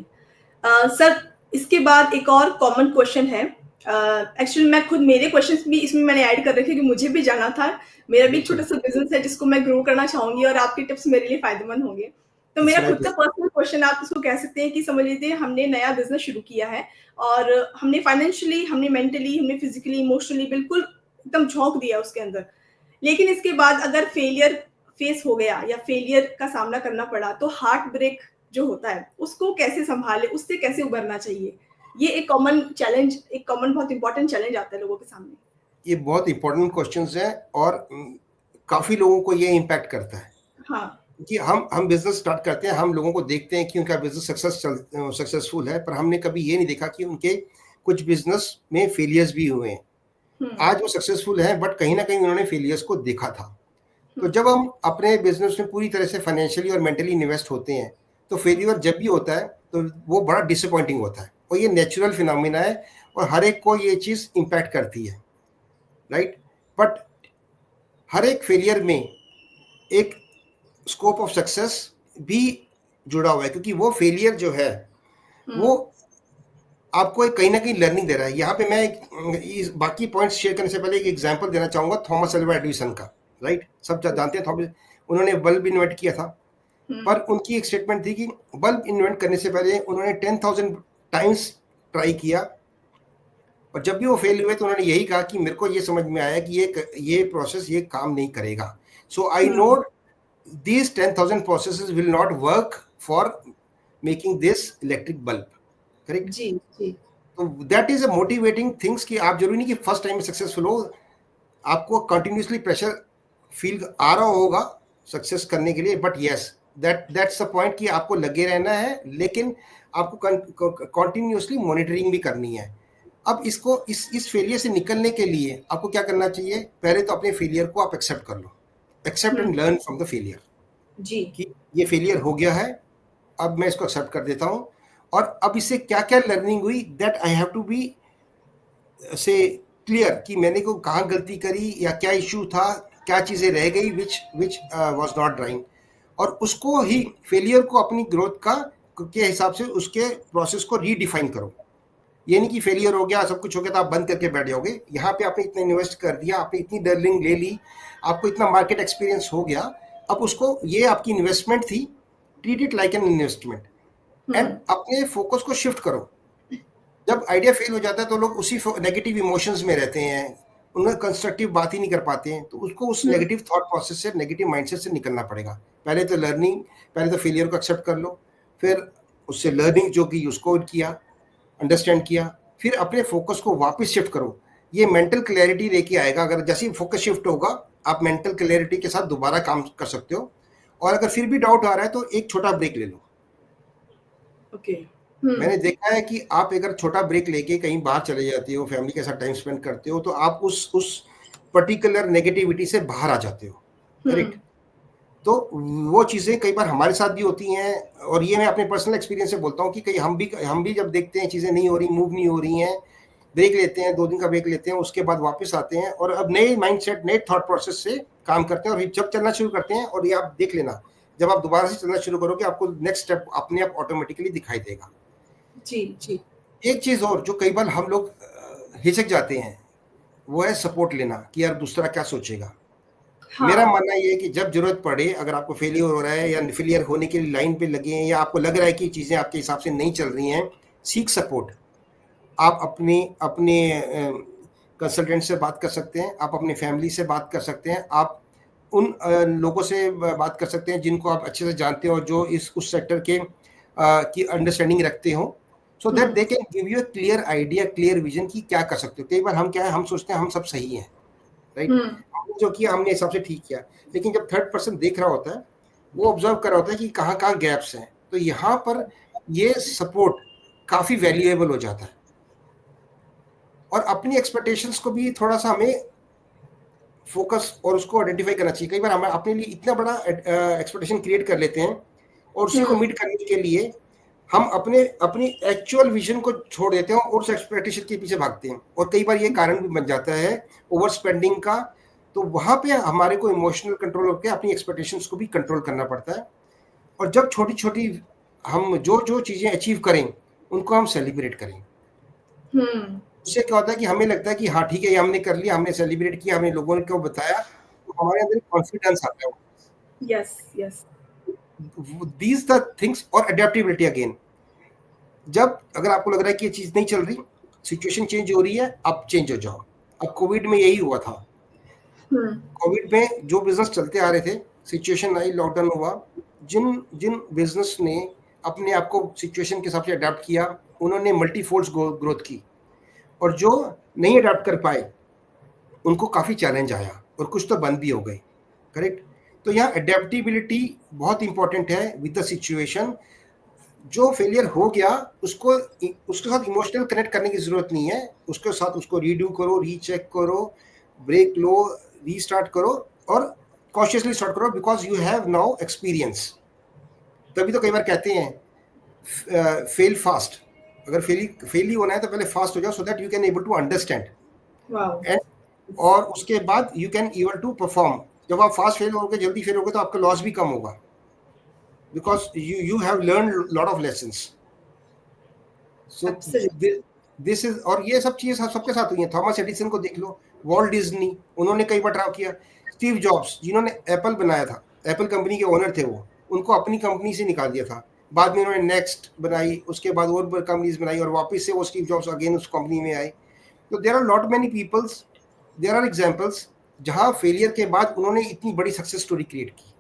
Sir, इसके बाद एक और common question है। Actually मैं खुद, मेरे questions भी इसमें मैंने ऐड कर रखे कि मुझे भी जाना था। मेरा भी छोटा सा बिजनेस है जिसको मैं ग्रो करना चाहूंगी और आपके टिप्स मेरे लिए फायदेमंद होंगे। तो मेरा खुद का पर्सनल क्वेश्चन, आप इसको कह सकते हैं कि समझ लीजिए हमने नया बिजनेस शुरू किया है और हमने फाइनेंशियली, हमने मेंटली, हमने फिजिकली, इमोशनली बिल्कुल एकदम झोंक दिया उसके अंदर, लेकिन इसके बाद अगर फेलियर फेस हो गया या फेलियर का सामना करना पड़ा तो हार्ट ब्रेक जो होता है उसको कैसे संभाले, उससे कैसे उबरना चाहिए? ये एक कॉमन चैलेंज, एक कॉमन बहुत इंपॉर्टेंट चैलेंज आता है लोगों के सामने। ये बहुत इंपॉर्टेंट क्वेश्चंस हैं और काफी लोगों को ये इम्पैक्ट करता है। हाँ, कि हम बिजनेस स्टार्ट करते हैं, हम लोगों को देखते हैं कि उनका बिजनेस सक्सेसफुल है, पर हमने कभी ये नहीं देखा कि उनके कुछ बिजनेस में फेलियर्स भी हुए हैं। आज वो सक्सेसफुल है बट कहीं ना कहीं उन्होंने फेलियर्स को देखा था। तो जब हम अपने बिजनेस में पूरी तरह से फाइनेंशियली और मेंटली इन्वेस्ट होते हैं तो फेलियर जब भी होता है तो वो बड़ा डिसअपॉइंटिंग होता है और ये नेचुरल फिनोमिना है और हर एक को ये चीज़ इम्पैक्ट करती है, राइट। बट हर एक फेलियर में एक स्कोप ऑफ सक्सेस भी जुड़ा हुआ है, क्योंकि वो फेलियर जो है वो आपको एक कहीं ना कहीं लर्निंग दे रहा है। यहाँ पे मैं बाकी पॉइंट्स शेयर करने से पहले एक एग्जांपल देना चाहूंगा थॉमस अल्वा एडिसन का, राइट। सब जानते हैं थॉमस, उन्होंने बल्ब इन्वेंट किया था, पर उनकी एक स्टेटमेंट थी कि बल्ब इन्वेंट करने से पहले उन्होंने 10,000 टाइम्स ट्राई किया और जब भी वो फेल हुए तो उन्होंने यही कहा कि मेरे को ये समझ में आया कि ये प्रोसेस ये काम नहीं करेगा। सो I know these 10,000 processes will not work for making this electric bulb, correct? जी जी। तो that is a motivating things कि आप जरूरी नहीं कि फर्स्ट टाइम में सक्सेसफुल हो, आपको कंटिन्यूसली प्रेशर फील आ रहा होगा सक्सेस करने के लिए, but yes that's the point कि आपको लगे रहना है, लेकिन आपको कंटिन्यूअसली मॉनिटरिंग भी करनी है। अब इसको इस फेलियर से निकलने के लिए आपको क्या करना चाहिए? पहले तो अपने फेलियर को आप एक्सेप्ट कर लो, accept and learn from the failure जी कि ये फेलियर हो गया है, अब मैं इसको एक्सेप्ट कर देता हूँ, और अब इससे क्या क्या लर्निंग हुई, that I have to be so clear कि मैंने को कहाँ गलती करी या क्या इश्यू था, क्या चीज़ें रह गई विच वाज नॉट ड्राइंग, और उसको ही फेलियर को अपनी ग्रोथ का के हिसाब से उसके प्रोसेस को रीडिफाइन करो। ये नहीं कि फेलियर हो गया, सब कुछ हो गया तो आप बंद करके बैठ जाओगे। यहाँ पे आपने इतना इन्वेस्ट कर दिया, आपने इतनी लर्निंग ले ली, आपको इतना मार्केट एक्सपीरियंस हो गया, अब उसको, ये आपकी इन्वेस्टमेंट थी, treat it like an investment and अपने फोकस को शिफ्ट करो। जब आइडिया फेल हो जाता है तो लोग उसी नेगेटिव इमोशंस में रहते हैं, उन्हें कंस्ट्रक्टिव बात ही नहीं कर पाते हैं, तो उसको उस नेगेटिव थॉट प्रोसेस से, नेगेटिव माइंडसेट से निकलना पड़ेगा। पहले तो फेलियर को एक्सेप्ट कर लो, फिर उससे लर्निंग जो की उसको किया, अंडरस्टैंड किया, फिर अपने फोकस को वापस शिफ्ट करो। ये मेंटल क्लैरिटी लेके आएगा। अगर जैसे ही फोकस शिफ्ट होगा, आप मेंटल क्लैरिटी के साथ दोबारा काम कर सकते हो। और अगर फिर भी डाउट आ रहा है तो एक छोटा ब्रेक ले लो। ओके मैंने देखा है कि आप अगर छोटा ब्रेक लेके कहीं बाहर चले जाते हो, फैमिली के साथ टाइम स्पेंड करते हो, तो आप उस पर्टिकुलर नेगेटिविटी से बाहर आ जाते हो, करेक्ट? तो वो चीज़ें कई बार हमारे साथ भी होती हैं, और ये मैं अपने पर्सनल एक्सपीरियंस से बोलता हूँ कि कहीं हम भी जब देखते हैं चीज़ें नहीं हो रही, मूव नहीं हो रही हैं, ब्रेक लेते हैं, 2 दिन का ब्रेक लेते हैं, उसके बाद वापस आते हैं और अब नए माइंडसेट, नए थॉट प्रोसेस से काम करते हैं, और जब चलना शुरू करते हैं, और ये आप देख लेना, जब आप दोबारा से चलना शुरू करोगे, आपको नेक्स्ट स्टेप अपने आप ऑटोमेटिकली दिखाई देगा। जी जी। एक चीज़ और जो कई बार हम लोग हिचक जाते हैं, वो है सपोर्ट लेना कि यार दूसरा क्या सोचेगा। मेरा मानना ये है कि जब जरूरत पड़े, अगर आपको फेलियर हो रहा है या फेलियर होने के लिए लाइन पे लगे हैं, या आपको लग रहा है कि चीज़ें आपके हिसाब से नहीं चल रही हैं, सीख सपोर्ट। आप अपने कंसल्टेंट से बात कर सकते हैं, आप अपने फैमिली से बात कर सकते हैं, आप उन लोगों से बात कर सकते हैं जिनको आप अच्छे से जानते हो और जो उस सेक्टर के की अंडरस्टैंडिंग रखते हो, सो that they can give you a clear idea, clear vision कि क्या कर सकते हो। कई बार हम सोचते हैं हम सब सही हैं, राइट? हमने जो किया हमने हिसाब से ठीक किया, लेकिन जब थर्ड पर्सन देख रहा होता है, वो ऑब्जर्व कर रहा होता है कि कहाँ गैप्स हैं, तो यहाँ पर ये सपोर्ट काफ़ी वैल्यूएबल हो जाता है। और अपनी एक्सपेक्टेशंस को भी थोड़ा सा हमें फोकस और उसको आइडेंटिफाई करना चाहिए। कई बार हम अपने लिए इतना बड़ा एक्सपेक्टेशन क्रिएट कर लेते हैं, और उसी को मीट करने के लिए हम अपनी एक्चुअल विजन को छोड़ देते हैं और उस एक्सपेक्टेशन के पीछे भागते हैं, और कई बार ये कारण भी बन जाता है ओवर स्पेंडिंग का। तो वहाँ पे हमारे को इमोशनल कंट्रोल होकर अपनी एक्सपेक्टेशंस को भी कंट्रोल करना पड़ता है। और जब छोटी छोटी हम जो चीज़ें अचीव करें, उनको हम सेलिब्रेट करें। उससे क्या होता है कि हमें लगता है कि हाँ ठीक है, ये हमने कर लिया, हमने सेलिब्रेट किया, हमने लोगों को बताया, तो हमारे अंदर कॉन्फिडेंस आता है। Yes yes. These the things और adaptability again। जब अगर आपको लग रहा है कि ये चीज़ नहीं चल रही, सिचुएशन चेंज हो रही है, आप चेंज हो जाओ। अब कोविड में यही हुआ था। कोविड में जो बिजनेस चलते आ रहे थे, सिचुएशन आई, लॉकडाउन हुआ, जिन बिजनेस ने अपने आप को सिचुएशन के हिसाब से अडेप्ट किया, उन्होंने मल्टीफोल्ड ग्रोथ की, और जो नहीं अडेप्ट कर पाए उनको काफ़ी चैलेंज आया, और कुछ तो बंद भी हो गए, करेक्ट? तो यहाँ अडेप्टेबिलिटी बहुत इंपॉर्टेंट है विद द सिचुएशन। जो फेलियर हो गया उसके साथ इमोशनल कनेक्ट करने की ज़रूरत नहीं है, उसके साथ उसको रीडू करो, रीचेक करो, ब्रेक लो, रीस्टार्ट करो, और कॉन्शियसली स्टार्ट करो, because you have now experience. तभी तो कई बार कहते हैं फेल फास्ट। अगर फेल ही होना है तो पहले फास्ट हो जाओ, so that you can able to understand, and और उसके बाद you can able to perform. जब आप फास्ट फेल होगे, जल्दी फेल होगे, तो आपका लॉस भी कम होगा, because you have learn lot of lessons. So this is, और ये सब चीज़ें सबके साथ हुई हैं। थॉमस एडिसन को देख लो, वॉल्ट डिज्नी, उन्होंने कई बार ट्राई किया। स्टीव जॉब्स जिन्होंने एप्पल बनाया था, एप्पल कंपनी के ओनर थे वो, उनको अपनी कंपनी से निकाल दिया था। बाद में उन्होंने नेक्स्ट बनाई, उसके बाद और कंपनीज बनाई, और वापस से वो स्टीव जॉब्स अगेन उस कंपनी में आए। तो there are lot many peoples, there are examples जहां फेलियर के बाद उन्होंने इतनी बड़ी सक्सेस स्टोरी क्रिएट की।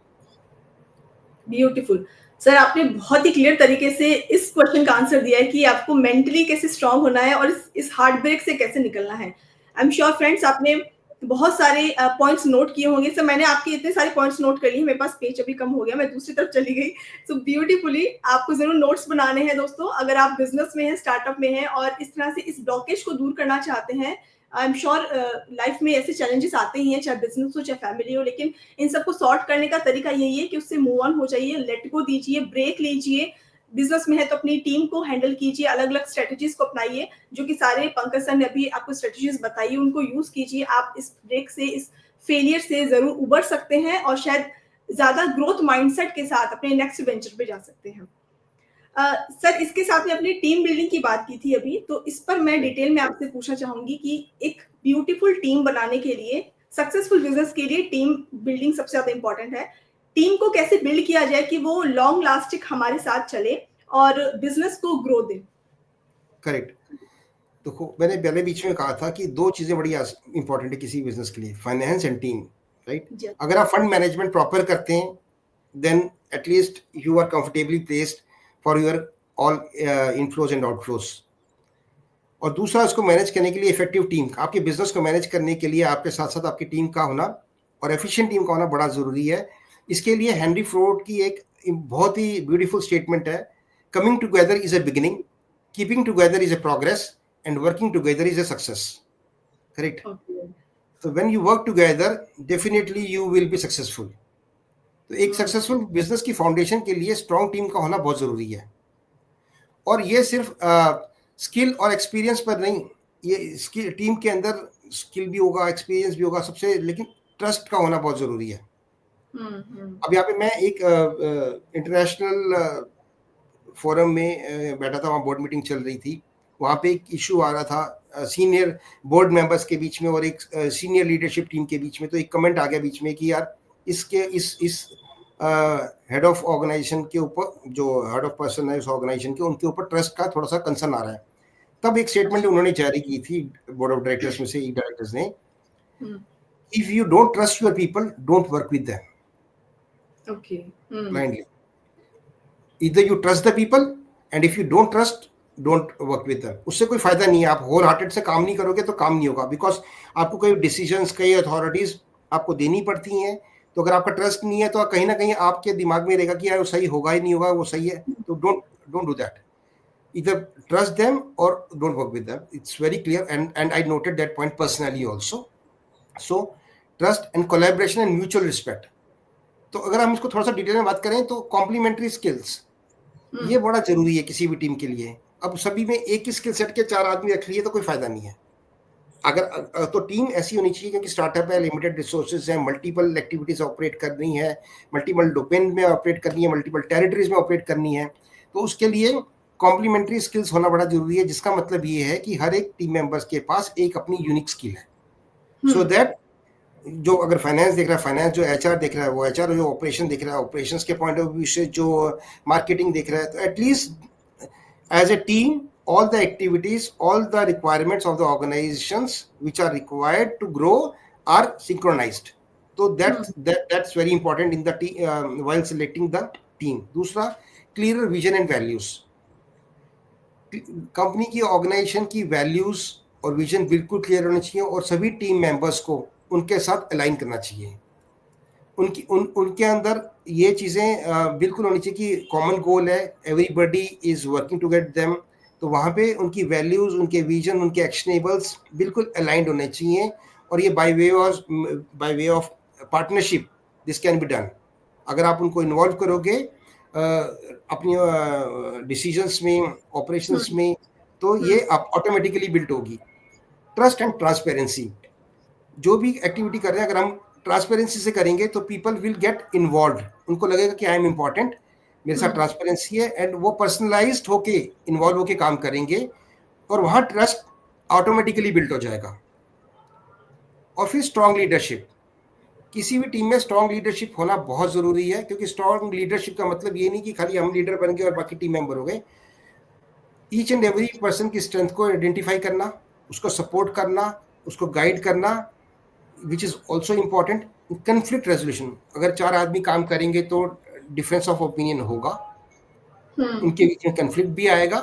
ब्यूटीफुल सर, आपने बहुत ही क्लियर तरीके से इस क्वेश्चन का आंसर दिया है कि आपको मेंटली कैसे स्ट्रांग होना है और इस हार्ट ब्रेक से कैसे निकलना है। आई एम श्योर फ्रेंड्स, आपने बहुत सारे पॉइंट्स नोट किए होंगे। सर मैंने आपके इतने सारे पॉइंट्स नोट कर लिए, मेरे पास पेज अभी कम हो गया, मैं दूसरी तरफ चली गई। सो ब्यूटीफुली आपको ज़रूर नोट्स बनाने हैं दोस्तों, अगर आप बिज़नेस में हैं, स्टार्टअप में हैं और इस तरह से इस ब्लॉकेज को दूर करना चाहते हैं। आई एम श्योर लाइफ में ऐसे चैलेंजेस आते ही हैं, चाहे बिज़नेस हो, चाहे फैमिली हो, लेकिन इन सबको सॉर्ट करने का तरीका यही है कि उससे मूव ऑन हो जाइए, लेट गो दीजिए, ब्रेक लीजिए। बिज़नेस में है तो अपनी टीम को हैंडल कीजिए, अलग-अलग स्ट्रैटेजीज़ को अपनाइए, जो कि सारे पंकज सर ने अभी आपको स्ट्रैटेजीज़ बताई, उनको यूज़ कीजिए। आप इस ब्रेक से, इस फेलियर से ज़रूर उबर सकते हैं और शायद ज़्यादा ग्रोथ माइंडसेट के साथ अपने नेक्स्ट वेंचर पे जा सकते हैं। सर इसके साथ में अपनी टीम बिल्डिंग की बात की थी अभी, तो इस पर मैं डिटेल में आपसे पूछना चाहूँगी कि एक ब्यूटीफुल टीम बनाने के लिए, सक्सेसफुल बिज़नेस के लिए टीम बिल्डिंग सबसे ज़्यादा इम्पोर्टेंट है। टीम को कैसे बिल्ड किया जाए कि वो लॉन्ग लास्टिंग हमारे साथ चले और बिज़नेस को ग्रो दे? करेक्ट। देखो, मैंने पहले बीच में कहा था कि 2 चीज़ें बड़ी इम्पोर्टेंट है किसी बिज़नेस के लिए, फाइनेंस एंड टीम, राइट? जी। अगर आप फंड मैनेजमेंट प्रॉपर करते हैं, then at least you are comfortably placed for your all inflows and outflows. और दूसरा, उसको मैनेज करने के लिए इफेक्टिव टीम, आपके बिजनेस को मैनेज करने के लिए आपके साथ साथ आपकी टीम का होना और एफिशिएंट टीम का होना बड़ा ज़रूरी है। इसके लिए हेनरी फोर्ड की एक बहुत ही ब्यूटीफुल स्टेटमेंट है, coming together is a beginning, keeping together is a progress and working together is a success. Correct? तो when you work together definitely you will be successful. तो एक सक्सेसफुल बिजनेस की foundation के लिए strong team का होना बहुत ज़रूरी है। और ये सिर्फ स्किल और एक्सपीरियंस पर नहीं, ये स्किल टीम के अंदर स्किल भी होगा, एक्सपीरियंस भी होगा सबसे, लेकिन ट्रस्ट का होना बहुत ज़रूरी है। अब यहाँ पे मैं एक इंटरनेशनल फोरम में बैठा था, वहाँ बोर्ड मीटिंग चल रही थी, वहाँ पे एक इशू आ रहा था सीनियर बोर्ड मेंबर्स के बीच में और एक सीनियर लीडरशिप टीम के बीच में। तो एक कमेंट आ गया बीच में कि यार इसके इस हेड ऑफ ऑर्गेनाइजेशन के ऊपर, जो हेड ऑफ पर्सन है उस ऑर्गेनाइजेशन के, उनके ऊपर ट्रस्ट का थोड़ा सा कंसर्न आ रहा है। तब एक स्टेटमेंट उन्होंने जारी की थी बोर्ड ऑफ डायरेक्टर्स में से एक डायरेक्टर्स ने, if you don't trust your people, don't work with them. Okay. Blindly, either you trust the people and if you don't trust, don't work with them. उससे कोई फायदा नहीं है, आप होल हार्टेड से काम नहीं करोगे तो काम नहीं होगा, बिकॉज आपको कई डिसीजंस, कई अथॉरिटीज आपको देनी पड़ती हैं। तो अगर आपका ट्रस्ट नहीं है तो कहीं ना कहीं आपके दिमाग में रहेगा कि यार वो सही होगा ही नहीं होगा, वो सही है, तो don't do that. Either trust them or don't work with them. It's very clear, and I noted that point personally also. So trust and collaboration and mutual respect. तो अगर हम इसको थोड़ा सा डिटेल में बात करें तो कॉम्प्लीमेंट्री स्किल्स, ये बड़ा जरूरी है किसी भी टीम के लिए। अब सभी में एक ही स्किल सेट के 4 आदमी रख लिए तो कोई फायदा नहीं है। अगर तो टीम ऐसी होनी चाहिए, क्योंकि स्टार्टअप है, लिमिटेड रिसोर्सेज है, मल्टीपल एक्टिविटीज ऑपरेट करनी है, मल्टीपल डोमेन में ऑपरेट करनी है, मल्टीपल टेरिटरीज में ऑपरेट करनी है, तो उसके लिए कॉम्प्लीमेंट्री स्किल्स होना बड़ा जरूरी है। जिसका मतलब ये है कि हर एक टीम मेंबर्स के पास एक अपनी यूनिक स्किल है, सो दैट जो अगर फाइनेंस देख रहा है फाइनेंस, जो एचआर देख रहा है वो एचआर, जो ऑपरेशन देख रहा है ऑपरेशंस के पॉइंट ऑफ व्यू से जो मार्केटिंग देख रहा है, तो at least as a team all the activities, all the requirements of the organizations which are required to grow are synchronized. So that's very important in the while selecting the team. दूसरा, clearer vision and values. Company की organisation की values और vision बिल्कुल clear होनी चाहिए और सभी team members को उनके साथ अलाइन करना चाहिए। उनके अंदर ये चीज़ें बिल्कुल होनी चाहिए कि कॉमन गोल है, everybody is working to get them. तो वहाँ पे उनकी वैल्यूज, उनके विजन, उनके एक्शनेबल्स बिल्कुल अलाइंड होने चाहिए। और ये by way of partnership this can be done. अगर आप उनको इन्वॉल्व करोगे अपनी डिसीजंस में, ऑपरेशंस में, तो ये ऑटोमेटिकली बिल्ट होगी। ट्रस्ट एंड ट्रांसपेरेंसी, जो भी एक्टिविटी कर रहे हैं अगर हम ट्रांसपेरेंसी से करेंगे तो पीपल विल गेट इन्वॉल्व। उनको लगेगा कि आई एम इम्पॉर्टेंट, मेरे साथ ट्रांसपेरेंसी है, एंड वो पर्सनलाइज्ड होके इन्वॉल्व होके काम करेंगे और वहाँ ट्रस्ट ऑटोमेटिकली बिल्ट हो जाएगा। और फिर स्ट्रॉन्ग लीडरशिप, किसी भी टीम में स्ट्रॉन्ग लीडरशिप होना बहुत ज़रूरी है, क्योंकि स्ट्रॉन्ग लीडरशिप का मतलब ये नहीं कि खाली हम लीडर बन गए और बाकी टीम मेंबर हो गए। ईच एंड एवरी पर्सन की स्ट्रेंथ को आइडेंटिफाई करना, उसको सपोर्ट करना, उसको गाइड करना, which is also important. Conflict resolution, अगर 4 आदमी काम करेंगे तो डिफरेंस ऑफ ओपिनियन होगा, उनके बीच में कन्फ्लिक्ट भी आएगा,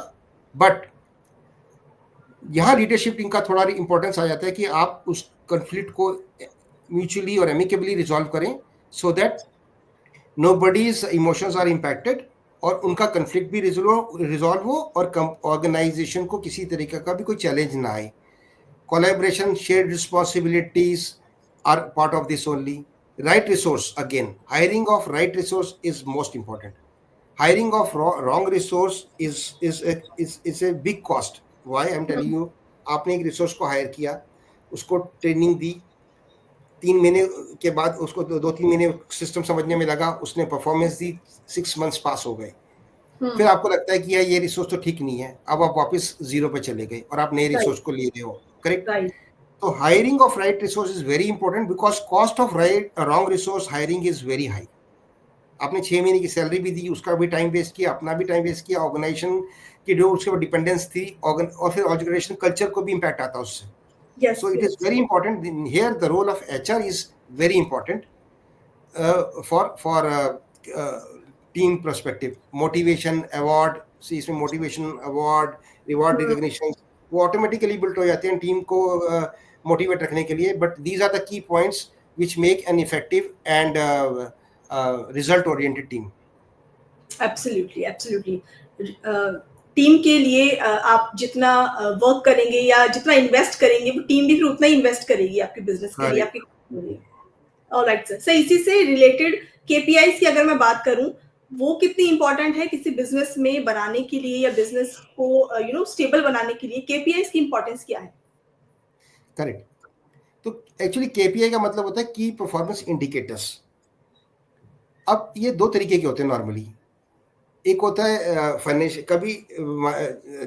बट यहाँ लीडरशिप टीम का थोड़ा इंपॉर्टेंस आ जाता है कि आप उस कॉन्फ्लिक्ट को म्यूचुअली और एमिकेबली रिजॉल्व करें, so that nobody's emotions are impacted और उनका कन्फ्लिक्ट भी रिजॉल्व हो और ऑर्गेनाइजेशन को किसी तरीके का भी कोई चैलेंज ना आए. Collaboration, shared responsibilities are part of this only. Right resource, again, hiring of right resource is most important. Hiring of wrong resource is a big cost. Why I'm telling you, आपने एक resource को higher किया, उसको training दी, 3 महीने के बाद उसको 2-3 महीने सिस्टम समझने में लगा, उसने परफॉर्मेंस दी, 6 मंथ्स पास हो गए. फिर आपको लगता है कि यार ये रिसोर्स तो ठीक नहीं है, अब आप वापस जीरो पे चले गए और आप नए रिसोर्स को ले रहे हो. करेक्ट. तो hiring of right resource is very important because cost of wrong resource hiring is very high. आपने 6 महीने की सैलरी भी दी, उसका भी टाइम वेस्ट किया, अपना भी टाइम वेस्ट किया, ऑर्गेनाइजेशन की जो उसके ऊपर डिपेंडेंस थी और फिर ऑर्गेनाइजेशन कल्चर को भी इम्पैक्ट आता है उससे. So it is very important here. The role of HR is very important for team perspective. Motivation award, इसमें मोटिवेशन अवार्ड, रिवॉर्ड, रिकॉग्निशन वो ऑटोमेटिकली बिल्ट हो जाते हैं टीम को मोटिवेट रखने के लिए. But these are the key points which make an effective and result oriented team. Absolutely, absolutely. Team के लिए आप जितना वर्क करेंगे या जितना इन्वेस्ट करेंगे, वो टीम भी फिर उतना ही इन्वेस्ट करेगी आपके बिजनेस के लिए, आपके लिए. Alright sir. इसी से रिलेटेड केपीआईज की अगर मैं बात करूं, वो कितनी इंपॉर्टेंट है किसी बिजनेस में बनाने के लिए या बिजनेस को स्टेबल बनाने के लिए? केपीआईज की इंपॉर्टेंस क्या है? करेक्ट. तो एक्चुअली केपीआई का मतलब होता है की परफॉर्मेंस इंडिकेटर्स. अब ये 2 तरीके के होते हैं नॉर्मली. एक होता है फाइनेंशियल, कभी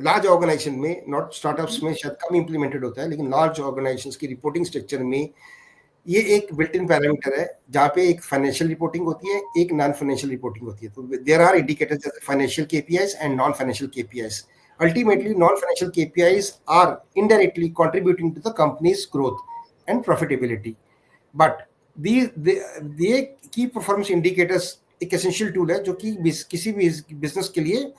लार्ज ऑर्गेनाइजेशन में, नॉट स्टार्टअप्स में शायद कम इंप्लीमेंटेड होता है, लेकिन लार्ज ऑर्गेनाइजेशंस की रिपोर्टिंग स्ट्रक्चर में ये एक बिल्ट इन पैरामीटर है जहाँ पे एक फाइनेंशियल रिपोर्टिंग होती है, एक नॉन फाइनेंशियल रिपोर्टिंग होती है. तो देयर आर इंडिकेटर्स जैसे financial KPIs and non financial KPIs. Ultimately non financial KPIs are indirectly contributing to the company's growth and profitability. But ये की परफॉर्मेंस इंडिकेटर्स एक essential tool है जो कि किसी भी बिजनेस के लिए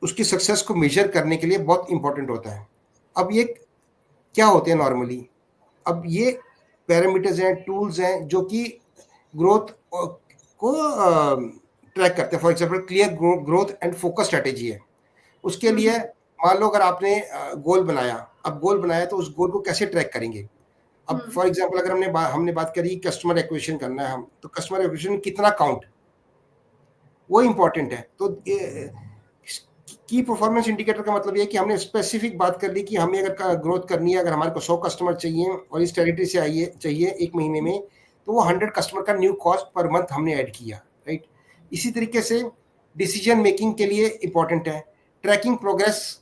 उसकी सक्सेस को मेजर करने के लिए बहुत इंपॉर्टेंट होता है. अब ये क्या होते हैं नॉर्मली? अब ये पैरामीटर्स हैं, टूल्स हैं जो कि ग्रोथ को ट्रैक करते हैं. For example clear growth and focus strategy है. उसके लिए मान लो अगर आपने गोल बनाया, अब गोल बनाया तो उस गोल को कैसे ट्रैक करेंगे? अब फॉर एग्जांपल अगर हमने बात करी कस्टमर एक्विजिशन करना है, हम तो कस्टमर एक्विजिशन कितना काउंट, वो इंपॉर्टेंट है. तो की परफॉर्मेंस इंडिकेटर का मतलब ये कि हमने स्पेसिफिक बात कर ली कि हमें अगर ग्रोथ करनी है, अगर हमारे को 100 कस्टमर चाहिए और इस टेरिटरी से चाहिए 1 महीने में, तो वो 100 कस्टमर का न्यू कॉस्ट पर मंथ हमने ऐड किया. राइट. इसी तरीके से डिसीजन मेकिंग के लिए इंपॉर्टेंट है. Tracking progress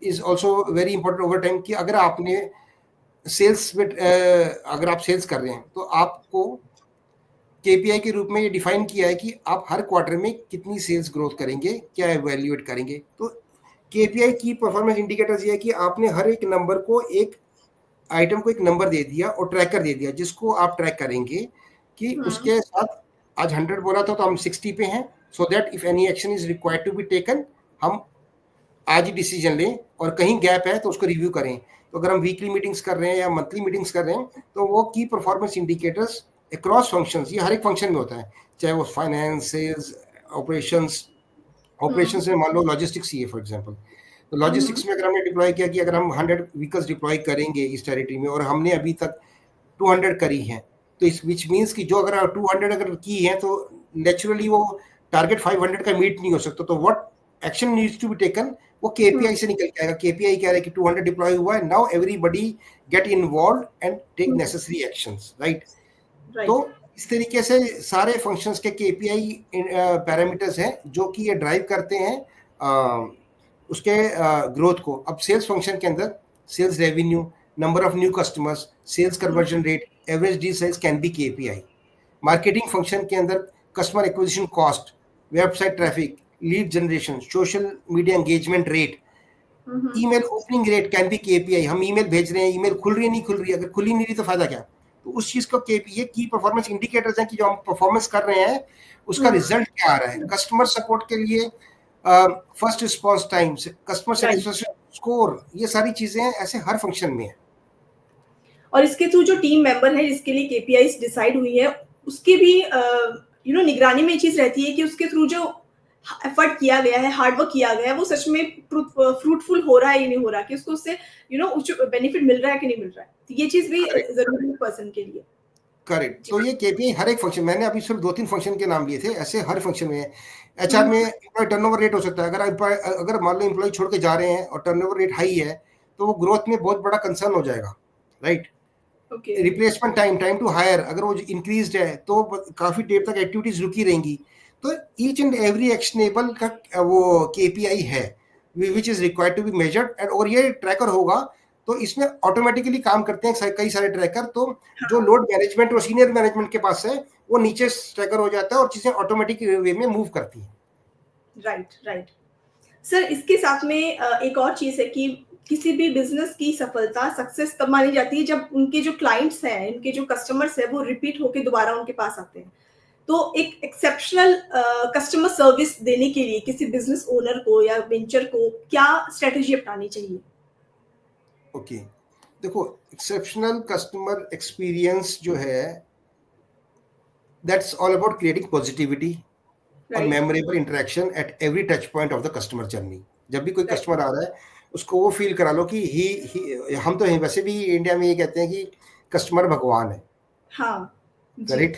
is also very important over time. कि अगर आपने सेल्स में अगर आप सेल्स कर रहे हैं तो आपको केपीआई के रूप में ये डिफाइन किया है कि आप हर क्वार्टर में कितनी सेल्स ग्रोथ करेंगे, क्या एवेल्युएट करेंगे. तो केपीआई की परफॉर्मेंस इंडिकेटर्स ये है कि आपने हर एक नंबर को, एक आइटम को एक नंबर दे दिया और ट्रैकर दे दिया जिसको आप ट्रैक करेंगे कि उसके साथ आज 100 बोला था तो हम 60 पे हैं. So that if any action is required to be taken, हम आज ही डिसीजन लें और कहीं गैप है तो उसको रिव्यू करें. तो अगर हम वीकली मीटिंग्स कर रहे हैं या मंथली मीटिंग्स कर रहे हैं तो वो की परफॉर्मेंस इंडिकेटर्स अक्रॉस फंक्शंस, ये हर एक फंक्शन में होता है, चाहे वो फाइनेंस, सेल्स, ऑपरेशंस में मान लो लॉजिस्टिक्स ही है फॉर एग्जांपल. तो लॉजिस्टिक्स में अगर हमने डिप्लॉय किया कि अगर हम 100 व्हीकल्स डिप्लॉय करेंगे इस टेरिटरी में और हमने अभी तक 200 करी हैं, तो इस विच मीन्स कि जो अगर 200 अगर की है तो नेचुरली वो टारगेट 500 का मीट नहीं हो सकता. तो what action needs to be taken, वो केपीआई से निकल के आएगा. केपीआई कह रहा है कि 200 डिप्लॉय हुआ है, now everybody get involve and take necessary actions. Right. तो इस तरीके से सारे फंक्शंस के केपीआई पैरामीटर्स हैं जो कि ये ड्राइव करते हैं उसके ग्रोथ को. अब सेल्स फंक्शन के अंदर sales revenue, number of new customers, sales conversion rate, average deal size can be KPI. Marketing function के अंदर customer acquisition cost, website traffic, lead generation, social media engagement rate, email opening rate can be KPI. हम email भेज रहे हैं, email खुल रही है नहीं खुल रही है, अगर खुली नहीं रही तो फायदा क्या? तो उस चीज को ये की परफॉर्मेंस इंडिकेटर्स हैं कि जो हम परफॉर्मेंस कर रहे हैं उसका रिजल्ट क्या आ रहा है. कस्टमर सपोर्ट के लिए first response time, customer score, ये सारी चीजें ऐसे हर फंक्शन में है। और इसके थ्रू जो टीम मेंबर है जिसके लिए केपीआईज डिसाइड हुई है, उसकी भी निगरानी में ये चीज रहती है कि उसके थ्रू जो एफर्ट किया गया है, हार्ड वर्क किया गया है, वो सच में फ्रूटफुल हो रहा है या नहीं हो रहा, कि उसको उससे बेनिफिट मिल रहा है कि नहीं मिल रहा है। तो ये चीज भी जरूरी है पर्सन के लिए। करेक्ट। तो ये केपीआई हर एक फंक्शन, मैंने अभी सिर्फ 2-3 फंक्शन के नाम लिए थे, ऐसे हर फंक्शन में है। एचआर में एम्प्लॉय टर्नओवर रेट हो सकता है, अगर मान लो एम्प्लॉय छोड़ के जा रहे हैं और टर्नओवर रेट हाई है, तो वो ग्रोथ में बहुत बड़ा कंसर्न हो जाएगा, right. Replacement time to hire अगर वो इंक्रीज्ड है तो काफी देर तक एक्टिविटीज रुकी रहेंगी। तो ईच एंड एवरी एक्शनेबल का वो केपीआई है which is required to be measured, and और ये ट्रैकर होगा तो इसमें ऑटोमेटिकली काम करते हैं कई सारे ट्रैकर। तो जो लोड मैनेजमेंट और सीनियर मैनेजमेंट के पास है वो नीचे ट्रैकर हो जाता है और चीजें ऑटोमेटिक वे में मूव करती है। राइट सर, इसके साथ में एक और चीज है कि किसी भी बिजनेस की सफलता, सक्सेस तब मानी जाती है जब उनके जो क्लाइंट्स हैं, उनके जो कस्टमर्स हैं, वो रिपीट होके दोबारा उनके पास आते हैं। तो एक एक्सेप्शनल कस्टमर सर्विस देने के लिए किसी बिजनेस ओनर को या वेंचर को क्या स्ट्रेटेजी अपनानी चाहिए? ओके, देखो एक्सेप्शनल कस्टमर एक्सपीरियंस जो है that's all about creating positivity और memorable interaction at every touch point of the customer journey. जब भी कोई कस्टमर आ रहा है उसको वो फील करा लो कि हम तो वैसे भी इंडिया में ये कहते हैं कि कस्टमर भगवान है। हाँ, करेक्ट।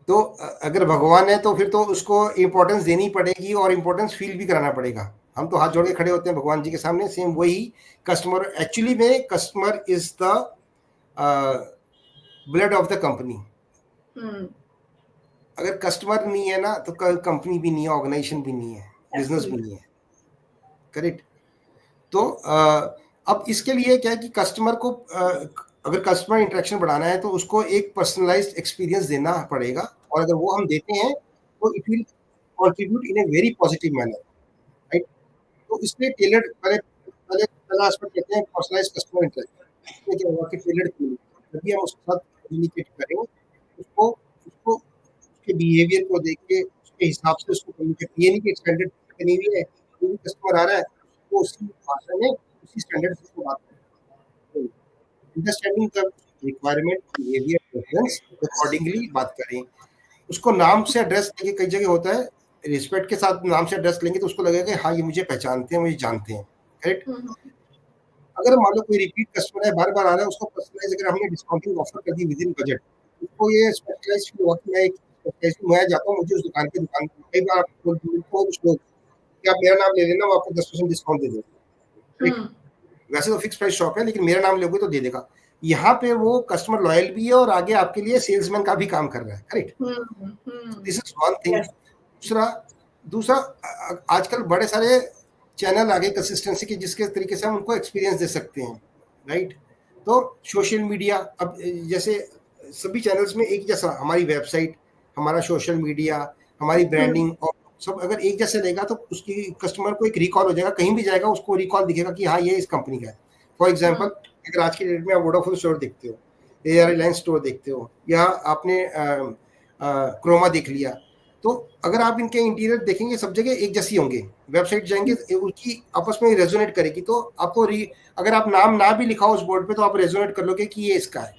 तो अगर भगवान है तो फिर तो उसको इम्पोर्टेंस देनी पड़ेगी और इम्पोर्टेंस फील भी कराना पड़ेगा। हम तो हाथ जोड़ के खड़े होते हैं भगवान जी के सामने, सेम वही कस्टमर, एक्चुअली में customer is the blood of the company. अगर कस्टमर नहीं है ना तो कंपनी भी नहीं है, ऑर्गेनाइजेशन भी नहीं है, बिजनेस भी नहीं है। करेक्ट। तो अब इसके लिए क्या है कि कस्टमर को अगर कस्टमर इंटरेक्शन बढ़ाना है तो उसको एक पर्सनलाइज्ड एक्सपीरियंस देना पड़ेगा, और अगर वो हम देते हैं तो it will contribute in a very positive manner, right. तो इसलिए टेलर्ड पहला एस्पेक्ट कहते हैं पर्सनलाइज्ड कस्टमर इंटरेक्शन। इसमें क्या होगा कि टेलर्ड जब भी हम उसके साथ कम्युनिकेट करें उसको उसके बिहेवियर को देख के उसके हिसाब से उसको कम्युनिकेट, ये नहीं कि स्टैंडर्ड बनी हुई है, कोई कस्टमर आ रहा है तो उसी भाषा में उसी स्टैंडर्ड से उसको बात करें, understanding the requirement, behaviour, preference, accordingly बात करें। उसको नाम से एड्रेस लेंगे, कई जगह होता है रिस्पेक्ट के साथ नाम से एड्रेस लेंगे तो उसको लगेगा कि हाँ ये मुझे पहचानते हैं, मुझे जानते हैं। करेक्ट। अगर मान लो कोई रिपीट कस्टमर है, बार बार आ रहा है, उसको पर्सनलाइज अगर हमने डिस्काउंटिंग ऑफर कर दी विद इन बजट, उसको ये स्पेशलाइज फील हुआ कि मैं जाता हूँ, मुझे उस दुकान कई बार आपको कुछ लोग कि आप मेरा नाम ले लेना, वो आपको 10% डिस्काउंट दे देगा। वैसे तो फिक्स प्राइस शॉप है लेकिन मेरा नाम लोगे तो दे देगा। यहाँ पे वो कस्टमर लॉयल भी है और आगे आपके लिए सेल्समैन का भी काम कर रहा है। Correct. This is one thing. दूसरा आजकल बड़े सारे चैनल आ गए कंसिस्टेंसी के, जिसके तरीके से हम उनको एक्सपीरियंस दे सकते हैं, राइट। तो सोशल मीडिया, अब जैसे सभी चैनल्स में एक जैसा, हमारी वेबसाइट, हमारा सोशल मीडिया, हमारी ब्रांडिंग और सब अगर एक जैसे रहेगा तो उसकी कस्टमर को एक रिकॉल हो जाएगा, कहीं भी जाएगा उसको रिकॉल दिखेगा कि हाँ ये इस कंपनी का है। फॉर एग्जांपल अगर आज की डेट में आप वोडाफोन स्टोर देखते हो, एयरलाइन स्टोर देखते हो, या आपने क्रोमा देख लिया, तो अगर आप इनके इंटीरियर देखेंगे सब जगह एक जैसी होंगे। वेबसाइट जाएंगे उनकी आपस में रेजोनेट करेगी, तो आपको अगर आप नाम ना भी लिखा हो उस बोर्ड पे तो आप रेजोनेट कर लोगे कि ये इसका है।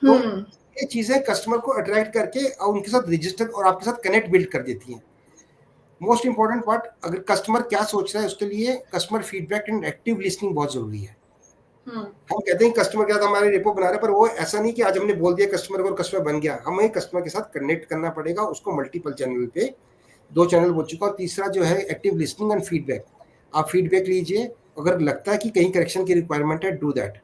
तो ये चीजें कस्टमर को अट्रैक्ट करके और उनके साथ रजिस्टर और आपके साथ कनेक्ट बिल्ड कर देती हैं। मोस्ट इंपॉर्टेंट पार्ट, अगर कस्टमर क्या सोच रहा है उसके लिए customer feedback and active listening बहुत जरूरी है। हम कहते हैं कस्टमर के साथ हमारे रेपो बना रहे हैं, पर वो ऐसा नहीं कि आज हमने बोल दिया कस्टमर को और कस्टमर बन गया। हमें कस्टमर के साथ कनेक्ट करना पड़ेगा, उसको मल्टीपल चैनल पे, 2 चैनल बोल चुका। और तीसरा जो है एक्टिव लिसनिंग एंड फीडबैक। आप फीडबैक लीजिए, अगर लगता है कि कहीं करेक्शन की रिक्वायरमेंट है, डू दैट।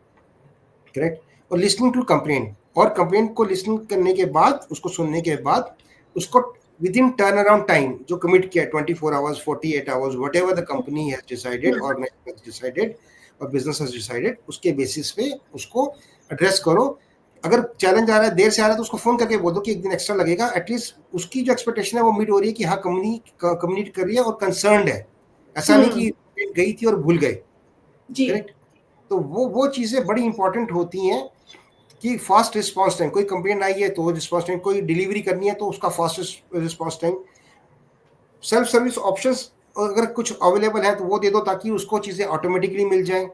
करेक्ट। और लिसनिंग टू कंप्लेंट, और कंप्लेंट को लिसनिंग करने के बाद, उसको सुनने के बाद, उसको within turnaround time जो कमिट किया 24 hours, 48 hours, whatever the company has decided, organisation has decided और बिजनेस हैज डिसाइडेड, उसके बेसिस पे उसको एड्रेस करो। अगर चैलेंज आ रहा है, देर से आ रहा है, तो उसको फोन करके बोल दो कि एक दिन एक्स्ट्रा लगेगा। एटलीस्ट उसकी जो एक्सपेक्टेशन है वो मीट हो रही है कि हाँ कंपनी कम्युनिकेट कर रही है और कंसर्न्ड है, ऐसा नहीं कि गई थी और भूल गए। करेक्ट। तो वो चीजें बड़ी इंपॉर्टेंट होती हैं कि फास्ट रिस्पांस टाइम, कोई कंप्लेंट आई है तो रिस्पांस टाइम, कोई डिलीवरी करनी है तो उसका fast response time, self service options अगर कुछ अवेलेबल है तो वो दे दो ताकि उसको चीज़ें ऑटोमेटिकली मिल जाएं।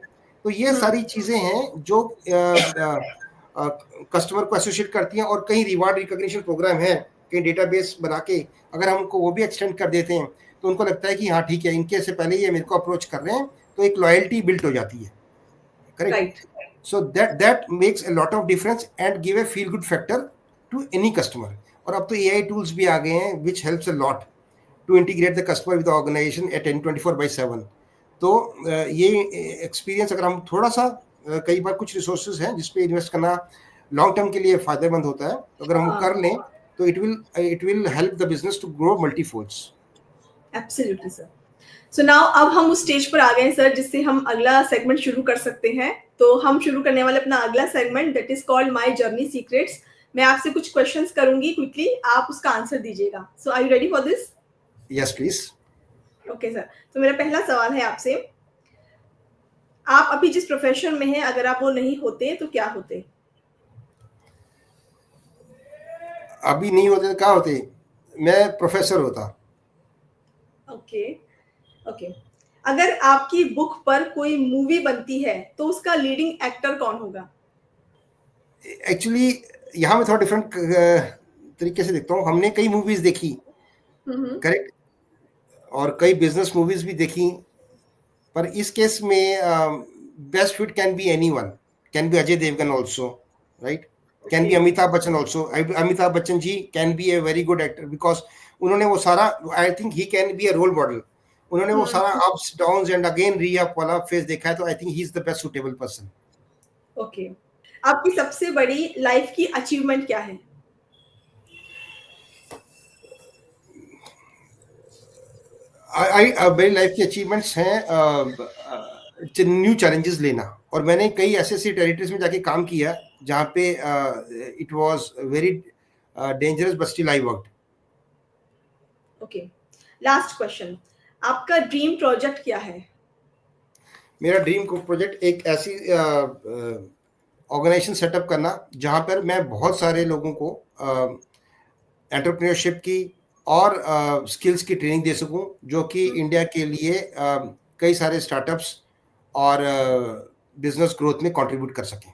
तो ये सारी चीज़ें हैं जो कस्टमर को एसोसिएट करती हैं, और कहीं रिवार्ड रिकॉग्निशन प्रोग्राम है, कहीं डेटाबेस बना के अगर हम उनको वो भी एक्सटेंड कर देते हैं तो उनको लगता है कि हाँ ठीक है, इनके से पहले ये मेरे को अप्रोच कर रहे हैं, तो एक लॉयल्टी बिल्ड हो जाती है। Correct. Right. So that makes a lot of difference and give a feel good factor to any customer. और अब तो AI tools भी आ गए हैं which helps a lot to integrate the customer with the organization at 24/7. तो ये experience अगर हम थोड़ा सा कई बार कुछ रिसोर्सेज हैं जिस पे इन्वेस्ट करना लॉन्ग टर्म के लिए फायदेमंद होता है, तो अगर हम कर लें तो it will help the business to grow multifolds. Absolutely sir. So now अब हम उस स्टेज पर आ गए हैं सर जिससे हम अगला सेगमेंट शुरू कर सकते हैं। तो हम शुरू करने वाले अपना अगला segment that is called my journey secrets. मैं आपसे कुछ क्वेश्चंस करूंगी क्विकली, आप उसका आंसर दीजिएगा। So are you ready for this? Yes please. Okay sir, तो मेरा पहला सवाल है आपसे, आप अभी जिस प्रोफेशन में हैं अगर आप वो नहीं होते तो क्या होते? अभी नहीं होते तो क्या होते? मैं प्रोफेसर होता। Okay okay. अगर आपकी बुक पर कोई मूवी बनती है तो उसका लीडिंग एक्टर कौन होगा? एक्चुअली यहाँ मैं थोड़ा डिफरेंट तरीके से देखता हूँ। हमने कई मूवीज देखी, करेक्ट, और कई बिजनेस मूवीज भी देखी, पर इस केस में best fit can be anyone, can be Ajay Devgan also, right, can be Amitabh Bachchan also. Amitabh Bachchan ji can be a very good actor because उन्होंने वो सारा, I think he can be a role model. उन्होंने वो सारा ups downs and again re up वाला phase देखा है, तो I think he is the best suitable person. Okay. आपकी सबसे बड़ी लाइफ की अचीवमेंट क्या है? मेरी लाइफ की अचीवमेंट्स हैं न्यू चैलेंजेस लेना, और मैंने कई ऐसे टेरिटरीज में जाके काम किया जहाँ पे it was very dangerous but still I worked. Okay, last question, आपका ड्रीम प्रोजेक्ट क्या है? मेरा ड्रीम प्रोजेक्ट एक ऐसी ऑर्गेनाइजेशन सेटअप करना जहाँ पर मैं बहुत सारे लोगों को एंटरप्रेन्योरशिप की और स्किल्स की ट्रेनिंग दे सकूं, जो कि इंडिया के लिए कई सारे स्टार्टअप्स और बिजनेस ग्रोथ में कंट्रीब्यूट कर सकें।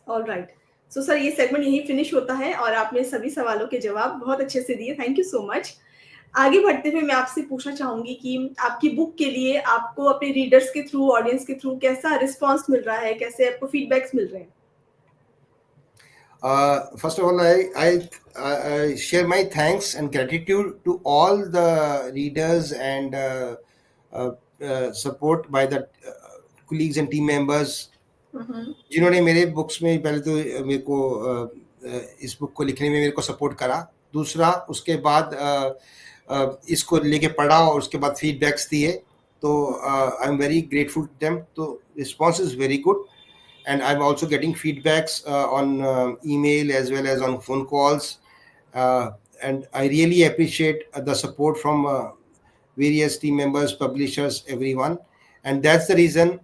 ऑलराइट, सो सर ये सेगमेंट यहीं फिनिश होता है और आपने सभी सवालों के जवाब बहुत अच्छे से दिए, थैंक यू सो मच। आगे बढ़ते हुए मैं आपसे पूछना चाहूंगी कि आपकी बुक के लिए आपको अपने रीडर्स के थ्रू, ऑडियंस के थ्रू कैसा रिस्पांस मिल रहा है, कैसे आपको फीडबैक्स मिल रहे हैं? First of all, I share my thanks and gratitude to all the readers and support by the colleagues and team members जिन्होंने मेरे बुक्स में पहले तो मेरे को इस बुक को लिखने में मेरे को सपोर्ट करा, दूसरा उसके बाद इसको लेके पढ़ा और उसके बाद फीडबैक्स दिए, तो I am very grateful to them. तो response is very good and I'm also getting feedbacks on email as well as on phone calls, and I really appreciate the support from various team members, publishers, everyone, and that's the reason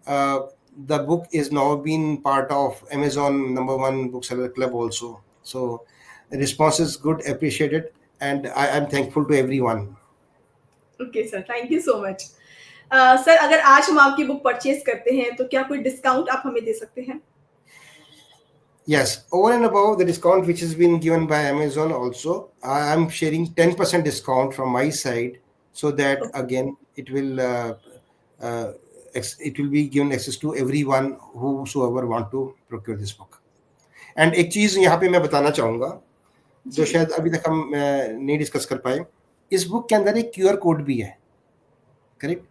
the book is now been part of Amazon #1 bookseller club also. So the response is good, appreciated, and I am thankful to everyone. Okay sir, thank you so much. Sir अगर आज हम आपकी book purchase करते हैं तो क्या कोई discount आप हमें दे सकते हैं? Yes, over and above the discount which has been given by Amazon also, I am sharing 10% discount from my side, so that again it will be given access to everyone whosoever want to procure this book. And एक चीज यहाँ पे मैं बताना चाहूँगा जो शायद अभी तक हम नहीं डिस्कस कर पाए, इस बुक के अंदर एक QR कोड भी है, करेक्ट?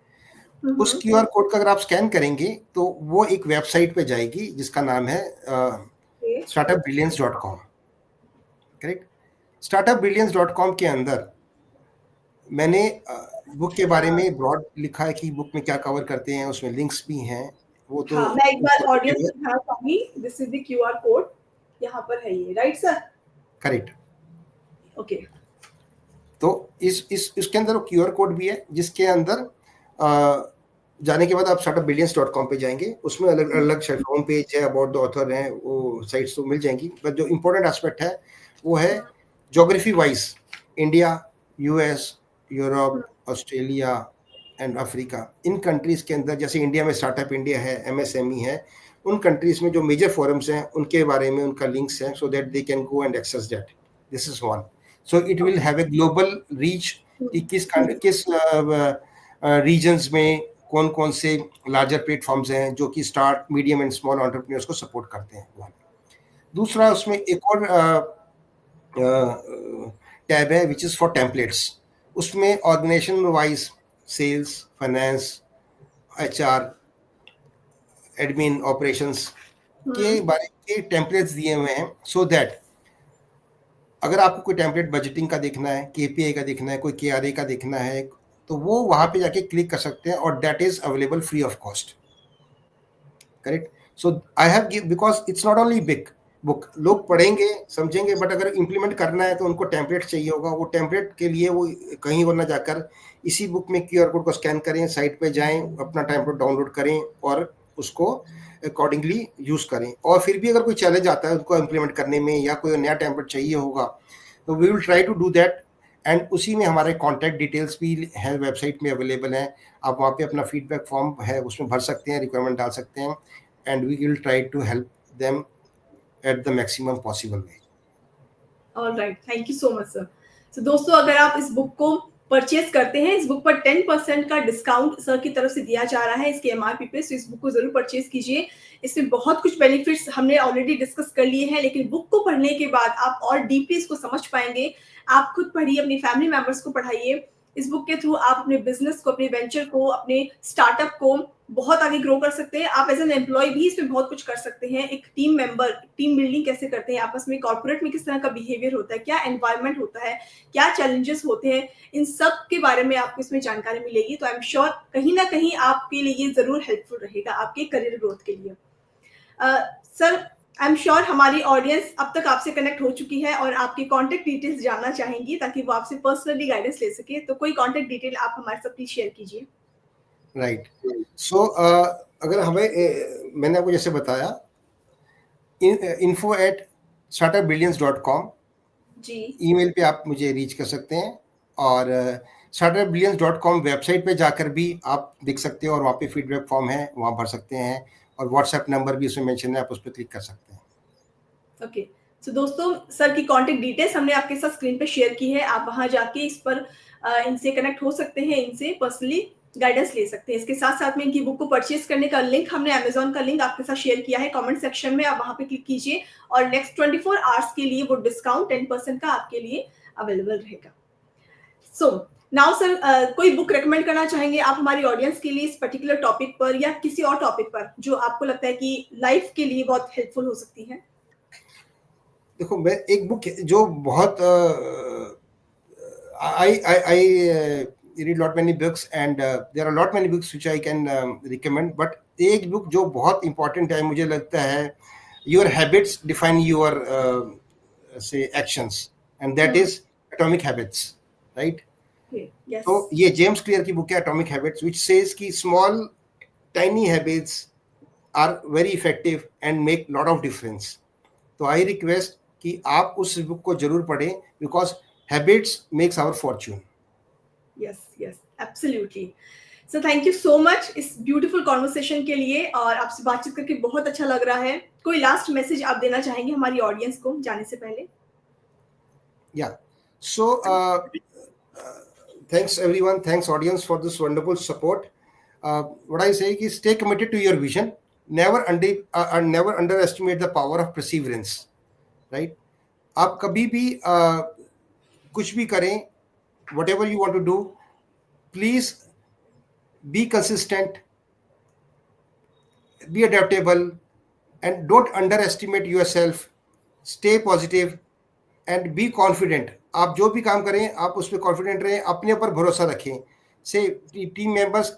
उस QR कोड का अगर आप स्कैन करेंगे तो वो एक वेबसाइट पे जाएगी जिसका नाम है startupbrilliance.com, करेक्ट? startupbrilliance.com के अंदर मैंने बुक के बारे में ब्रॉड लिखा है कि बुक में क्या कवर करते हैं, उसमें लिंक्स भी हैं। वो तो हाँ, मैं एक बार ऑडियंस को दिखा पाऊंगी, this is the QR code, यहाँ पर है ये, राइट सर? Correct, okay. तो इसके अंदर वो QR कोड भी है जिसके अंदर जाने के बाद आप startupbrilliance.com पे जाएंगे, उसमें अलग अलग होम पेज है, अबाउट द ऑथर है, वो साइट्स तो मिल जाएंगी, बट जो इम्पोर्टेंट एस्पेक्ट है वो है geography wise India, US, Europe, Australia, and Africa, in countries के अंदर, जैसे इंडिया में स्टार्टअप इंडिया है, MSME है, उन कंट्रीज में जो मेजर फोरम्स हैं उनके बारे में उनका लिंक्स हैं, so that they can go and access that. This is one. So it will have a global reach कि किस रीजन्स में कौन कौन से लार्जर प्लेटफॉर्म्स हैं जो कि start, medium and small entrepreneurs को सपोर्ट करते हैं. दूसरा उसमें एक और टैब है विच इज़ फॉर टेम्पलेट्स. उसमें organisation wise sales, finance, HR, admin, operations के बारे के टेम्पलेट्स दिए हुए हैं, सो दैट अगर आपको कोई टेम्पलेट बजटिंग का देखना है, KPI का देखना है, कोई KRA का देखना है, तो वो वहाँ पे जाके क्लिक कर सकते हैं और that is available free of cost. Correct. So I have give, because it's not only big book, लोग पढ़ेंगे समझेंगे, बट अगर इम्प्लीमेंट करना है तो उनको टेम्पलेट चाहिए होगा. वो टेम्पलेट के लिए वो कहीं और ना जाकर इसी बुक में QR कोड को स्कैन करें, साइट पे जाएं, अपना टेम्पलेट डाउनलोड करें और उसको अकॉर्डिंगली यूज करें. और फिर भी अगर कोई चैलेंज आता है उसको इम्प्लीमेंट करने में या कोई नया टेम्पलेट चाहिए होगा, तो we will try to do that. And उसी में हमारे कॉन्टैक्ट डिटेल्स भी हैं, वेबसाइट में अवेलेबल हैं. आप वहाँ पे अपना फीडबैक फॉर्म है उसमें भर सकते हैं, रिक्वायरमेंट डाल सकते हैं, and we will try to help them at the maximum possible way. All right, thank you so much sir. So दोस्तों, अगर आप इस बुक को परचेज करते हैं, इस बुक पर 10% का डिस्काउंट सर की तरफ से दिया जा रहा है इसके MRP पे, तो इस बुक को जरूर परचेज कीजिए. इसमें बहुत कुछ बेनिफिट्स हमने ऑलरेडी डिस्कस कर लिए हैं, लेकिन बुक को पढ़ने के बाद आप और डीपली इसको समझ पाएंगे. आप खुद पढ़िए, अपनी फैमिली मेंबर्स को पढ़ाइए. इस बुक के थ्रू आप अपने बिजनेस को, अपने वेंचर को, अपने स्टार्टअप को बहुत आगे ग्रो कर सकते हैं. आप एज एन एम्प्लॉय भी इसमें बहुत कुछ कर सकते हैं. एक टीम मेंबर, टीम बिल्डिंग कैसे करते हैं आपस में, कॉर्पोरेट में किस तरह का बिहेवियर होता है, क्या एनवायरनमेंट होता है, क्या चैलेंजेस होते हैं, इन सब के बारे में आपको इसमें जानकारी मिलेगी. तो आई एम श्योर कहीं ना कहीं आपके लिए ये जरूर हेल्पफुल रहेगा आपके करियर ग्रोथ के लिए. सर, आई एम श्योर हमारी ऑडियंस अब तक आपसे कनेक्ट हो चुकी है और आपकी कॉन्टेक्ट डिटेल्स जानना चाहेंगी ताकि वो आपसे पर्सनली गाइडेंस ले सके. तो कोई कॉन्टेक्ट डिटेल आप हमारे साथ प्लीज शेयर कीजिए. राइट. सो अगर हमें, मैंने आपको जैसे बताया, info@startupbillions.com जी, ईमेल पे आप मुझे रीच कर सकते हैं, और startupbillions.com वेबसाइट पे जाकर भी आप देख सकते हो, और वहाँ पे फीडबैक फॉर्म है, वहाँ भर सकते हैं, और व्हाट्सएप नंबर भी उसमें मेंशन है, आप उस पर क्लिक कर सकते हैं. ओके. सो दोस्तों, सर की कॉन्टेक्ट डिटेल्स हमने आपके साथ स्क्रीन पे शेयर की है. आप वहां जाके इस पर इनसे कनेक्ट हो सकते हैं, इनसे पर्सनली गाइडेंस ले सकते हैं. इसके साथ साथ में इनकी बुक को परचेज करने का लिंक हमने Amazon का लिंक आपके साथ शेयर किया है कमेंट सेक्शन में. आप वहां पे क्लिक कीजिए और नेक्स्ट 24 आवर्स के लिए वो डिस्काउंट 10% का आपके लिए अवेलेबल रहेगा. सो नाउ सर, कोई बुक रेकमेंड करना चाहेंगे आप हमारी ऑडियंस के लिए इस पर्टिकुलर टॉपिक पर या किसी और टॉपिक पर जो आपको लगता है कि लाइफ के लिए बहुत हेल्पफुल हो सकती है? देखो, मैं एक बुक जो बहुत I read lot many books, and there are lot many books which I can recommend, but एक बुक जो बहुत important है मुझे लगता है, your habits define your say actions, and that is Atomic Habits, right? Yes. तो ये James clear की बुक है Atomic Habits, which says कि small tiny habits are very effective and make lot of difference. तो I request कि आप उस book को जरूर पढ़ें, because habits makes our fortune. Yes, yes, absolutely. So thank you so much इस beautiful conversation के लिए, और आपसे बातचीत करके बहुत अच्छा लग रहा है. कोई लास्ट मैसेज आप देना चाहेंगे हमारी ऑडियंस को जाने से पहले? Yeah. So thanks everyone, thanks audience for this wonderful support. What I say is stay committed to your vision. Never underestimate the power of perseverance. Right? आप कभी भी कुछ भी करें, whatever you want to do, please be consistent, be adaptable, and don't underestimate yourself. Stay positive and be confident. आप जो भी काम करें आप उस पर कॉन्फिडेंट रहें, अपने ऊपर भरोसा रखें. Say team members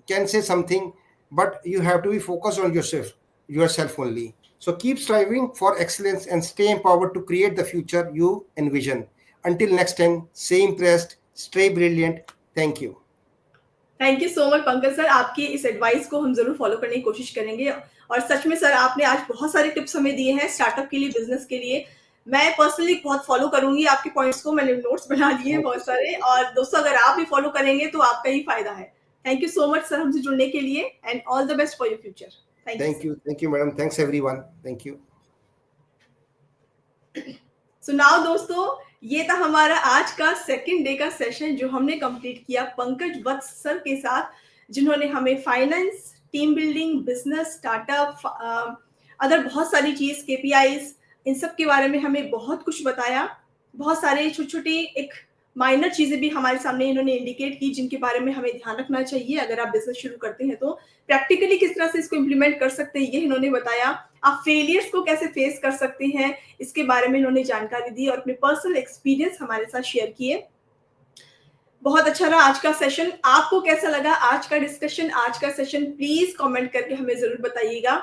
can say something, but you have to be focused on yourself only. So keep striving for excellence and stay empowered to create the future you envision. Until next time, stay impressed, stay brilliant. Thank you. Thank you so much Pankaj sir. आपकी इस advice को हम जरूर follow करने की कोशिश करेंगे, और सच में सर आपने आज बहुत सारे टिप्स हमें दिए हैं स्टार्टअप के लिए, बिजनेस के लिए. मैं पर्सनली बहुत फॉलो करूंगी आपके पॉइंट्स को, मैंने नोट्स बना लिए हैं बहुत सारे, और दोस्तों अगर आप भी फॉलो करेंगे तो आपका ही फायदा है. Thank you so much sir हमसे जुड़ने के लिए and all the best for your future. Thank you madam, thanks everyone, thank you. So now दोस्तों, ये था हमारा आज का सेकंड डे का सेशन जो हमने कंप्लीट किया पंकज वत्स सर के साथ, जिन्होंने हमें finance, team building, business, startup, other बहुत सारी चीज, केपीआईज, इन सब के बारे में हमें बहुत कुछ बताया। बहुत सारे छोटी छोटी एक माइनर चीजें भी हमारे सामने इन्होंने इंडिकेट की जिनके बारे में हमें ध्यान रखना चाहिए अगर आप बिजनेस शुरू करते हैं तो प्रैक्टिकली किस तरह से इसको इम्प्लीमेंट कर सकते हैं, ये इन्होंने बताया। आप फेलियर्स को कैसे फेस कर सकते हैं इसके बारे में इन्होंने जानकारी दी और अपने पर्सनल एक्सपीरियंस हमारे साथ शेयर किए। बहुत अच्छा रहा आज का सेशन। आपको कैसा लगा आज का डिस्कशन, आज का सेशन? प्लीज कमेंट करके हमें जरूर बताइएगा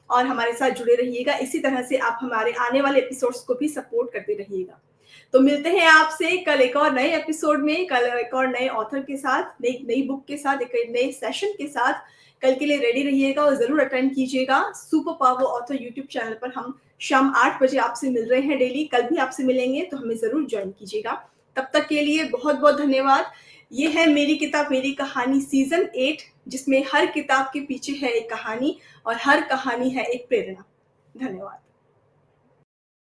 और हमारे साथ जुड़े रहिएगा। इसी तरह से आप हमारे आने वाले एपिसोड्स को भी सपोर्ट करते रहिएगा। तो मिलते हैं आपसे कल एक और नए एपिसोड में, कल एक और नए ऑथर के साथ, नई बुक के साथ, एक नए सेशन के साथ। कल के लिए रेडी रहिएगा और जरूर अटेंड कीजिएगा। Super power author YouTube channel पर हम शाम 8 बजे आपसे मिल रहे हैं डेली। कल भी आपसे मिलेंगे तो हमें जरूर ज्वाइन कीजिएगा। तब तक के लिए बहुत बहुत धन्यवाद। ये है मेरी किताब मेरी कहानी सीजन 8, जिसमें हर किताब के पीछे है एक कहानी और हर कहानी है एक प्रेरणा। धन्यवाद।